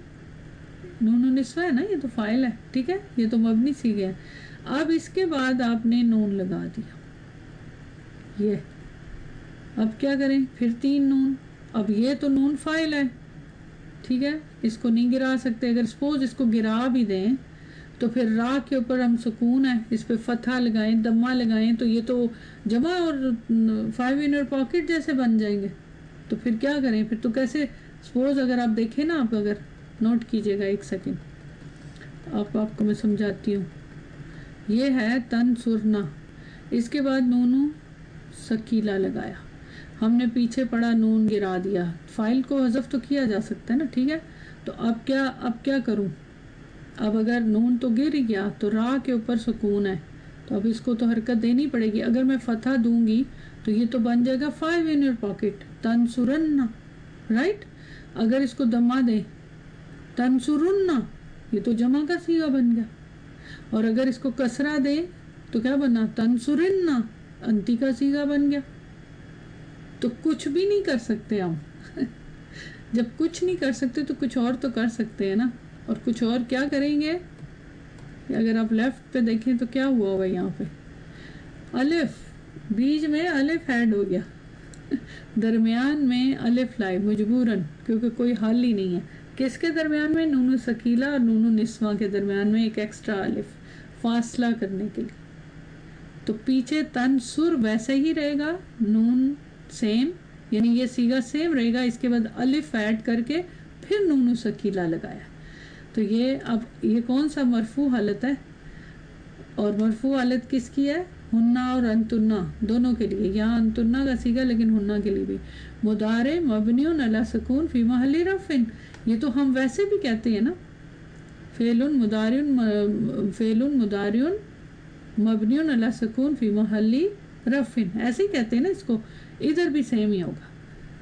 نون نسوہ ہے نا، یہ تو فاعل ہے. ٹھیک ہے، یہ تو مبنی صیغہ ہے. اب اس کے بعد آپ نے نون لگا دیا، یہ اب کیا کریں؟ پھر 3 نون. اب یہ تو نون فاعل ہے، ٹھیک ہے، اس کو نہیں گرا سکتے. اگر سپوز اس کو گرا بھی دیں تو پھر را کے اوپر ہم سکون ہے اس پہ فتحہ لگائیں، دمہ لگائیں تو یہ تو جمع اور 5 in your pocket جیسے بن جائیں گے. تو پھر کیا کریں؟ پھر تو کیسے؟ سپوز اگر آپ دیکھیں نا، آپ اگر نوٹ کیجئے گا 1 سیکنڈ، آپ کو میں سمجھاتی ہوں. یہ ہے تنصرنا، اس کے بعد نون ثقیلہ لگایا، ہم نے پیچھے پڑا نون گرا دیا. فائل کو حذف تو کیا جا سکتا ہے نا. ٹھیک ہے، تو اب کیا کروں؟ اب اگر نون تو گر گیا تو را کے اوپر سکون ہے تو اب اس کو تو حرکت دینی پڑے گی. اگر میں فتح دوں گی تو یہ تو بن جائے گا 5 in your pocket تنصرن، رائٹ. اگر اس کو دمہ دیں تنصرن، یہ تو جمع کا صیغہ بن گیا. اور اگر اس کو کسرہ دیں تو کیا بنا؟ تنصرن، انتی کا صیغہ بن گیا. تو کچھ بھی نہیں کر سکتے ہم. جب کچھ نہیں کر سکتے تو کچھ اور تو کر سکتے ہیں نا. اور کچھ اور کیا کریں گے؟ اگر آپ لیفٹ پہ دیکھیں تو کیا ہوا ہوگا؟ یہاں پہ الف، بیچ میں الف ایڈ ہو گیا، درمیان میں الف لائے مجبوراً، کیونکہ کوئی حل ہی نہیں ہے. کس کے درمیان میں؟ نون ثقیلہ اور نون نسوہ کے درمیان میں ایک ایکسٹرا الف فاصلہ کرنے کے لیے. تو پیچھے تنصر ویسے ہی رہے گا، نون سیم، یعنی یہ صیغہ سیم رہے گا. اس کے بعد الف ایڈ کر کے پھر نون ثقیلہ لگایا. تو یہ اب یہ کون سا مرفوع حالت ہے؟ اور مرفوع حالت کس کی ہے؟ ہننا اور انتنا دونوں کے لیے. یہاں انتنا کا صیغہ لیکن ہننا کے لیے بھی. مضارع مبنی علی سکون فی محل رفع، یہ تو ہم ویسے بھی کہتے ہیں نا، فعل مضارع مبنی علی سکون فی محل رفع، ایسے ہی کہتے ہیں نا اس کو. ادھر بھی سیم ہی ہوگا.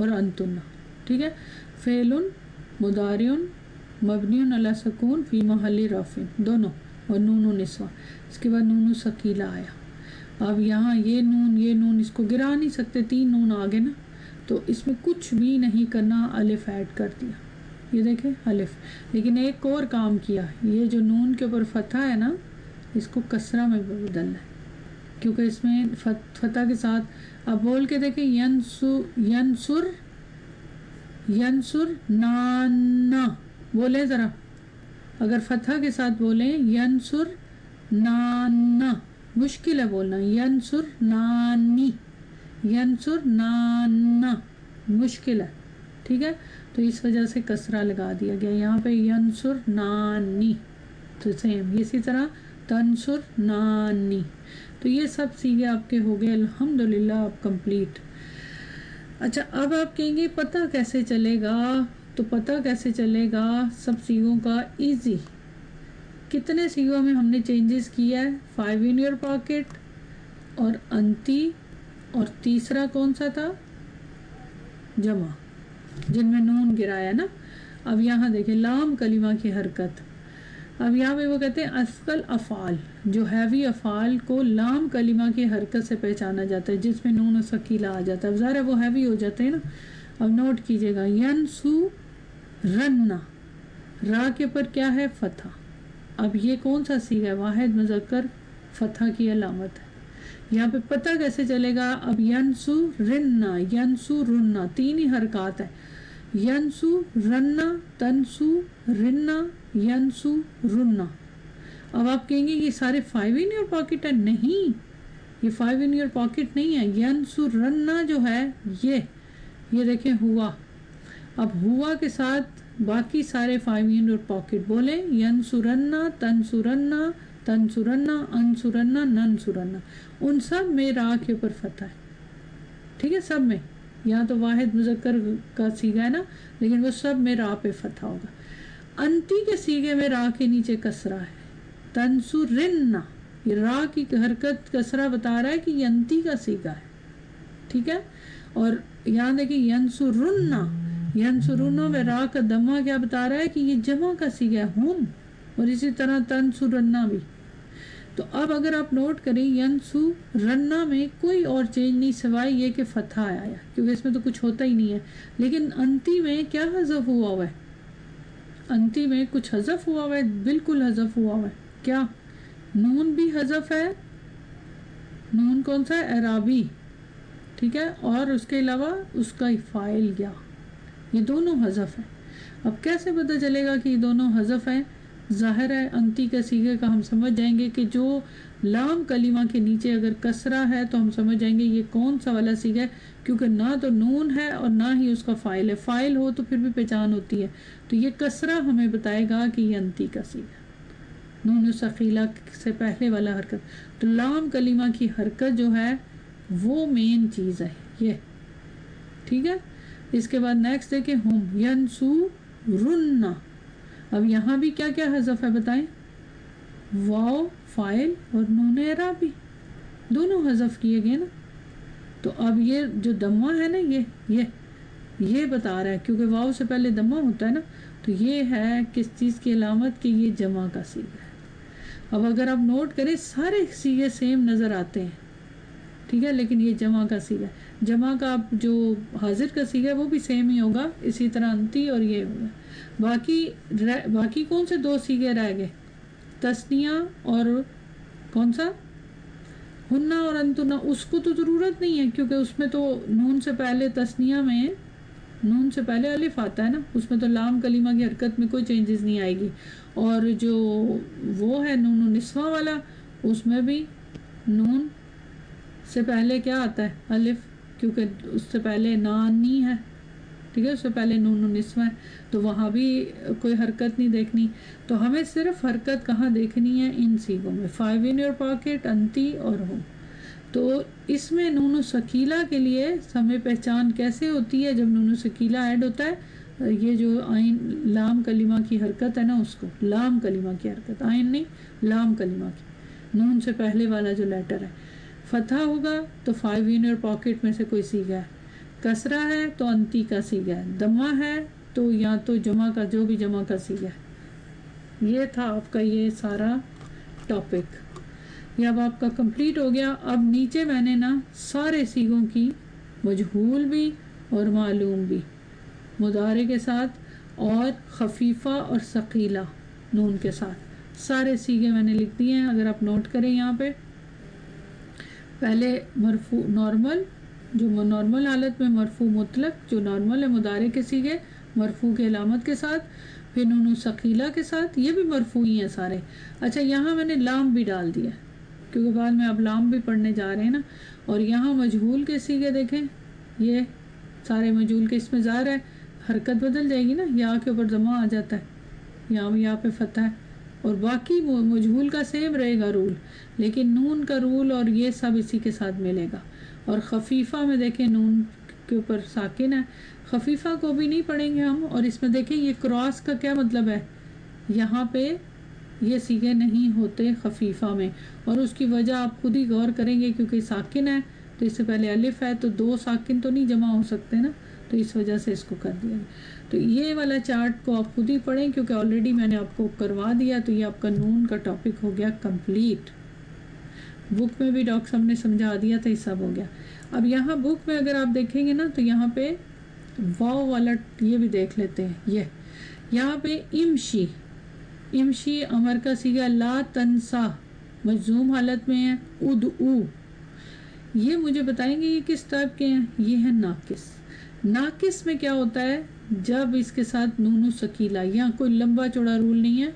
اور انتنا. ٹھیک ہے. فعلن مضارعن مبنی علی سکون فی محل رفع دونوں, اور نون نسوہ. اس کے بعد نون ثقیلہ آیا. اب یہاں یہ نون اس کو گرا نہیں سکتے, 3 نون آگے نا, تو اس میں کچھ بھی نہیں کرنا, الف ایڈ کر دیا. یہ دیکھیں الف. لیکن ایک اور کام کیا, یہ جو نون کے اوپر فتح ہے نا, اس کو کسرہ میں بدلنا ہے, کیونکہ اس میں فتح کے ساتھ. اب بول کے دیکھیں ینصر نانا, بولیں ذرا. اگر فتح کے ساتھ بولیں ینصر نانا, مشکل ہے بولنا. ینصر نانی, ینصر نانا مشکل ہے. ٹھیک ہے. تو اس وجہ سے کسرہ لگا دیا گیا یہاں پہ ینصر نانی. تو سیم اسی طرح تنصر نانی. تو یہ سب سیگے آپ کے ہو گئے الحمدللہ اب کمپلیٹ. اچھا, اب آپ کہیں گے پتہ کیسے چلے گا؟ تو پتہ کیسے چلے گا سب سیگوں کا؟ ایزی. کتنے سیگوں میں ہم نے چینجز کیا ہے؟ 5 in your pocket اور انتی, اور تیسرا کون سا تھا؟ جمع, جن میں نون گرایا نا. اب یہاں دیکھیں لام کلمہ کی حرکت. اب یہاں پہ وہ کہتے ہیں اثقل افعال, جو ہیوی افعال کو لام کلمہ کی حرکت سے پہچانا جاتا ہے, جس میں نون و ثقیلہ آ جاتا ہے. ظاہر ہے وہ ہیوی ہو جاتے ہیں نا. اب نوٹ کیجئے گا, ینسو رننا, را کے پر کیا ہے؟ فتح. اب یہ کون سا سیغہ ہے؟ واحد مذکر, فتح کی علامت ہے. یہاں پہ پتہ کیسے چلے گا؟ اب ینسو رننا, ینسو رننا, 3 ہی حرکات ہے. ینسو رننا, تنسو رننا, ینسو رننا. اب آپ کہیں گے یہ سارے 5 in your pocket ہے. نہیں, یہ 5 in your pocket نہیں ہے. ینسو رننا جو ہے یہ دیکھیں ہوا. اب ہوا کے ساتھ باقی سارے 5 in your pocket بولیں. ینسورنا, تنسورنا, تنسورنا, انسورنا, ننسورنا. ان سب میں را کے اوپر فتح ہے. ٹھیک ہے, سب میں. یہاں تو واحد مذکر کا سیغہ ہے نا, لیکن وہ سب میں را پہ فتح ہوگا. انتی کے سیغے میں را کے نیچے کسرہ ہے. تنسورنا, یہ را کی حرکت کسرہ بتا رہا ہے کہ یہ انتی کا سیغہ ہے. ٹھیک ہے. اور یہاں دیکھیں ینسورنا, ینسورنا میں را کا دمہ کیا بتا رہا ہے کہ یہ جمع کا سیغہ ہے, ہم. اور اسی طرح تنسورنا بھی. تو اب اگر آپ نوٹ کریں ینسورنا میں کوئی اور چینج نہیں سوائے یہ کہ فتح آیا, کیونکہ اس میں تو کچھ ہوتا ہی نہیں ہے. لیکن انتی میں کیا حذف ہوا ہے؟ انتی میں کچھ حذف ہوا ہے, بالکل حذف ہوا ہے. کیا؟ نون بھی حذف ہے. نون کون سا ہے؟ اعرابی. ٹھیک ہے. اور اس کے علاوہ اس کا فاعل گیا, یہ دونوں حذف ہیں. اب کیسے پتہ چلے گا کہ یہ دونوں حذف ہیں؟ ظاہر ہے انتی کا سیغے کا ہم سمجھ جائیں گے کہ جو لام کلمہ کے نیچے اگر کسرہ ہے تو ہم سمجھ جائیں گے یہ کون سا والا سیغہ ہے, کیونکہ نہ تو نون ہے اور نہ ہی اس کا فاعل ہے. فاعل ہو تو پھر بھی پہچان ہوتی ہے. تو یہ کسرہ ہمیں بتائے گا کہ یہ انتی کا سیغہ ہے, نون ثقیلہ سے پہلے والا حرکت. تو لام کلمہ کی حرکت جو ہے وہ مین چیز ہے یہ. ٹھیک ہے. اس کے بعد نیکسٹ دیکھیں ہم ینسورنا. اب یہاں بھی کیا کیا حذف ہے بتائیں؟ واو فاعل اور نون اعرابی دونوں حذف کیے گئے نا. تو اب یہ جو دمہ ہے نا یہ بتا رہا ہے, کیونکہ واو سے پہلے دمہ ہوتا ہے نا, تو یہ ہے کس چیز کی علامت کہ یہ جمع کا سیغہ ہے. اب اگر آپ نوٹ کریں سارے سیغے سیم نظر آتے ہیں. ٹھیک ہے. لیکن یہ جمع کا سیغہ ہے. جمع کا جو حاضر کا سیغہ ہے وہ بھی سیم ہی ہوگا, اسی طرح انتی اور یہ ہوگا. باقی کون سے 2 سیغے رہ گئے؟ تسنیہ اور کون سا؟ ہنہ اور انتنا. اس کو تو ضرورت نہیں ہے کیونکہ اس میں تو نون سے پہلے تسنیہ میں نون سے پہلے الف آتا ہے نا, اس میں تو لام کلمہ کی حرکت میں کوئی چینجز نہیں آئے گی. اور جو وہ ہے نون و نسوہ والا, اس میں بھی نون سے پہلے کیا آتا ہے؟ الف, کیونکہ اس سے پہلے نانی ہے. ٹھیک ہے. اس سے پہلے نون و نسوہ ہے, تو وہاں بھی کوئی حرکت نہیں دیکھنی. تو ہمیں صرف حرکت کہاں دیکھنی ہے؟ ان سیغوں میں, 5 in your pocket, انتی اور ہو. تو اس میں نون و ثقیلہ کے لیے ہمیں پہچان کیسے ہوتی ہے؟ جب نون و ثقیلہ ایڈ ہوتا ہے, یہ جو آئین لام کلمہ کی حرکت ہے نا, اس کو لام کلمہ کی حرکت, آئین نہیں, لام کلمہ کی, نون سے پہلے والا جو لیٹر ہے فتح ہوگا تو 5 in your pocket میں سے کوئی سیغہ ہے. کسرہ ہے تو انتی کا سیغہ ہے، دمہ ہے تو یا تو جمع کا، جو بھی جمع کا سیغہ ہے۔ یہ تھا آپ کا یہ سارا ٹاپک، یہ اب آپ کا کمپلیٹ ہو گیا۔ اب نیچے میں نے نا سارے سیغوں کی مجہول بھی اور معلوم بھی مضارع کے ساتھ اور خفیفہ اور ثقیلہ نون کے ساتھ سارے سیغے میں نے لکھ دیے ہیں۔ اگر آپ نوٹ کریں یہاں پہ پہلے مرفوع نارمل، جو نارمل حالت میں مرفوع مطلق جو نارمل ہے مضارع کے سیغے مرفوع کے علامت کے ساتھ، پھر نون ثقیلہ کے ساتھ، یہ بھی مرفوع ہی ہیں سارے۔ اچھا یہاں میں نے لام بھی ڈال دیا کیونکہ بعد میں اب لام بھی پڑھنے جا رہے ہیں نا۔ اور یہاں مجہول کے سیغے دیکھیں، یہ سارے مجہول کے، اس میں ظاہر ہے حرکت بدل جائے گی نا، یا کے اوپر ضمہ آ جاتا ہے، یہاں پہ فتح ہے، اور باقی مجہول کا سیم رہے گا رول، لیکن نون کا رول اور یہ سب اسی کے ساتھ ملے گا۔ اور خفیفہ میں دیکھیں نون کے اوپر ساکن ہے، خفیفہ کو بھی نہیں پڑھیں گے ہم۔ اور اس میں دیکھیں یہ کراس کا کیا مطلب ہے، یہاں پہ یہ سیغے نہیں ہوتے خفیفہ میں، اور اس کی وجہ آپ خود ہی غور کریں گے کیونکہ ساکن ہے تو اس سے پہلے الف ہے تو دو ساکن تو نہیں جمع ہو سکتے نا، تو اس وجہ سے اس کو کر دیا۔ تو یہ والا چارٹ کو آپ خود ہی پڑھیں کیونکہ آلریڈی میں نے آپ کو کروا دیا، تو یہ آپ کا نون کا ٹاپک ہو گیا کمپلیٹ۔ بک میں بھی ڈاکٹر صاحب نے سمجھا دیا تھا، یہ سب ہو گیا۔ اب یہاں بک میں اگر آپ دیکھیں گے نا تو یہاں پہ واو والا یہ بھی دیکھ لیتے ہیں، یہ یہاں پہ امشی، امشی امر کا سیغہ لا تنسا مجزوم حالت میں ہے، ادعو، یہ مجھے بتائیں گے یہ کس ٹائپ کے ہیں، یہ ہے ناقص۔ ناقص میں کیا ہوتا ہے، جب اس کے ساتھ نون ثقیلہ، یہاں کوئی لمبا چوڑا رول نہیں ہے،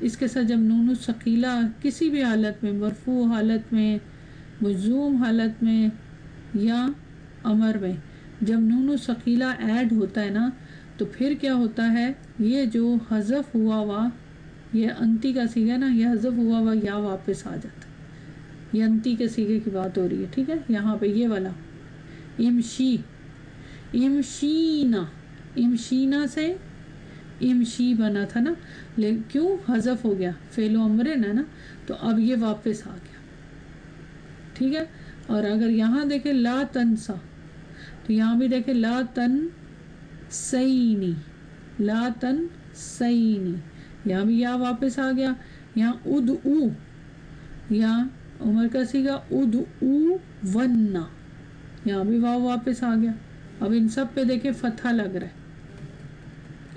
اس کے ساتھ جب نون ثقیلہ کسی بھی حالت میں، مرفوع حالت میں، مجزوم حالت میں یا امر میں، جب نون ثقیلہ ایڈ ہوتا ہے نا تو پھر کیا ہوتا ہے، یہ جو حذف ہوا ہوا، یہ انتی کا سیغہ نا، یہ حذف ہوا ہوا یا واپس آ جاتا ہے، یہ انتی کے سیغے کی بات ہو رہی ہے، ٹھیک ہے۔ یہاں پہ یہ والا امشی، امشینا، امشینا سے امشی بنا تھا نا، لیکن کیوں حذف ہو گیا، فعل و امر ہے نا، تو اب یہ واپس آ گیا، ٹھیک ہے۔ اور اگر یہاں دیکھیں لا تنسا تو یہاں بھی دیکھیں لا تن سینی، لا تن سینی، یہاں بھی یا واپس آ گیا۔ یہاں ادعو، یہاں عمر کا سیغہ ادعو ونّا، یہاں بھی واو واپس آ گیا۔ اب ان سب پہ دیکھیں فتحہ لگ رہا ہے،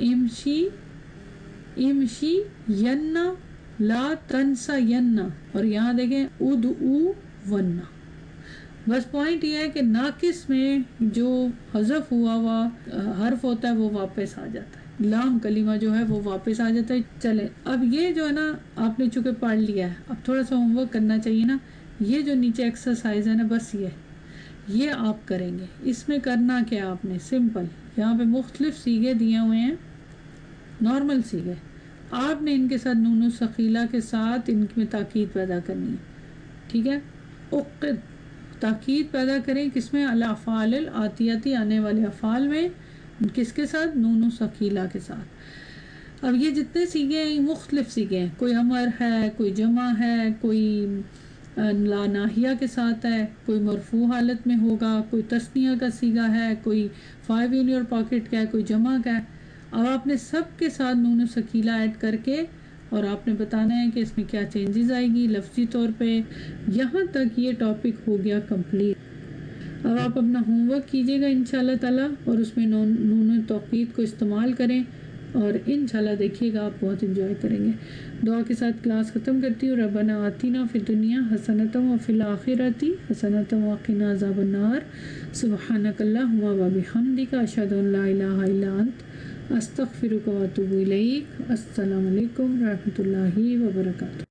امشی، امشی ینّا، لا تنسا ینّا، اور یہاں دیکھیں ادعو ونّا۔ بس پوائنٹ یہ ہے کہ ناقص میں جو حذف ہوا ہوا حرف ہوتا ہے وہ واپس آ جاتا ہے، لام کلمہ جو ہے وہ واپس آ جاتا ہے۔ چلے اب یہ جو ہے نا آپ نے چونکہ پڑھ لیا ہے، اب تھوڑا سا ہوم ورک کرنا چاہیے نا، یہ جو نیچے ایکسرسائز ہے نا، بس یہ آپ کریں گے۔ اس میں کرنا کیا آپ نے، سمپل، یہاں پہ مختلف سیغے دیے ہوئے ہیں، نارمل سیغے، آپ نے ان کے ساتھ نون ثقیلہ کے ساتھ ان میں تاکید پیدا کرنی ہے، ٹھیک ہے۔ عقد، تاکید پیدا کریں کس میں، الافعال الآتیاتی، آنے والے افعال میں، کس کے ساتھ، نون ثقیلہ کے ساتھ۔ اب یہ جتنے سیغے ہیں مختلف سیغے ہیں، کوئی امر ہے، کوئی جمع ہے، کوئی لا ناہیہ کے ساتھ ہے، کوئی مرفوع حالت میں ہوگا، کوئی تثنیہ کا سیغہ ہے، کوئی 5 in your pocket کا ہے، کوئی جمع کا ہے۔ اب آپ نے سب کے ساتھ نون ثقیلہ ایڈ کر کے اور آپ نے بتانا ہے کہ اس میں کیا چینجز آئے گی لفظی طور پہ۔ یہاں تک یہ ٹاپک ہو گیا کمپلیٹ۔ اب آپ اپنا ہوم ورک کیجیے گا انشاءاللہ تعالیٰ، اور اس میں نون توقید کو استعمال کریں، اور انشاءاللہ دیکھیے گا آپ بہت انجوائے کریں گے۔ دعا کے ساتھ کلاس ختم کرتی ہوں۔ ربنا آتینا فی الدنیا حسنۃ وفی الآخرۃ حسنۃ وقنا عذاب النار، سبحانک اللہم وبحمدک، اشہد ان لا الہ الا انت، استغفرک واتوب الیک۔ السلام علیکم ورحمۃ اللہ وبرکاتہ۔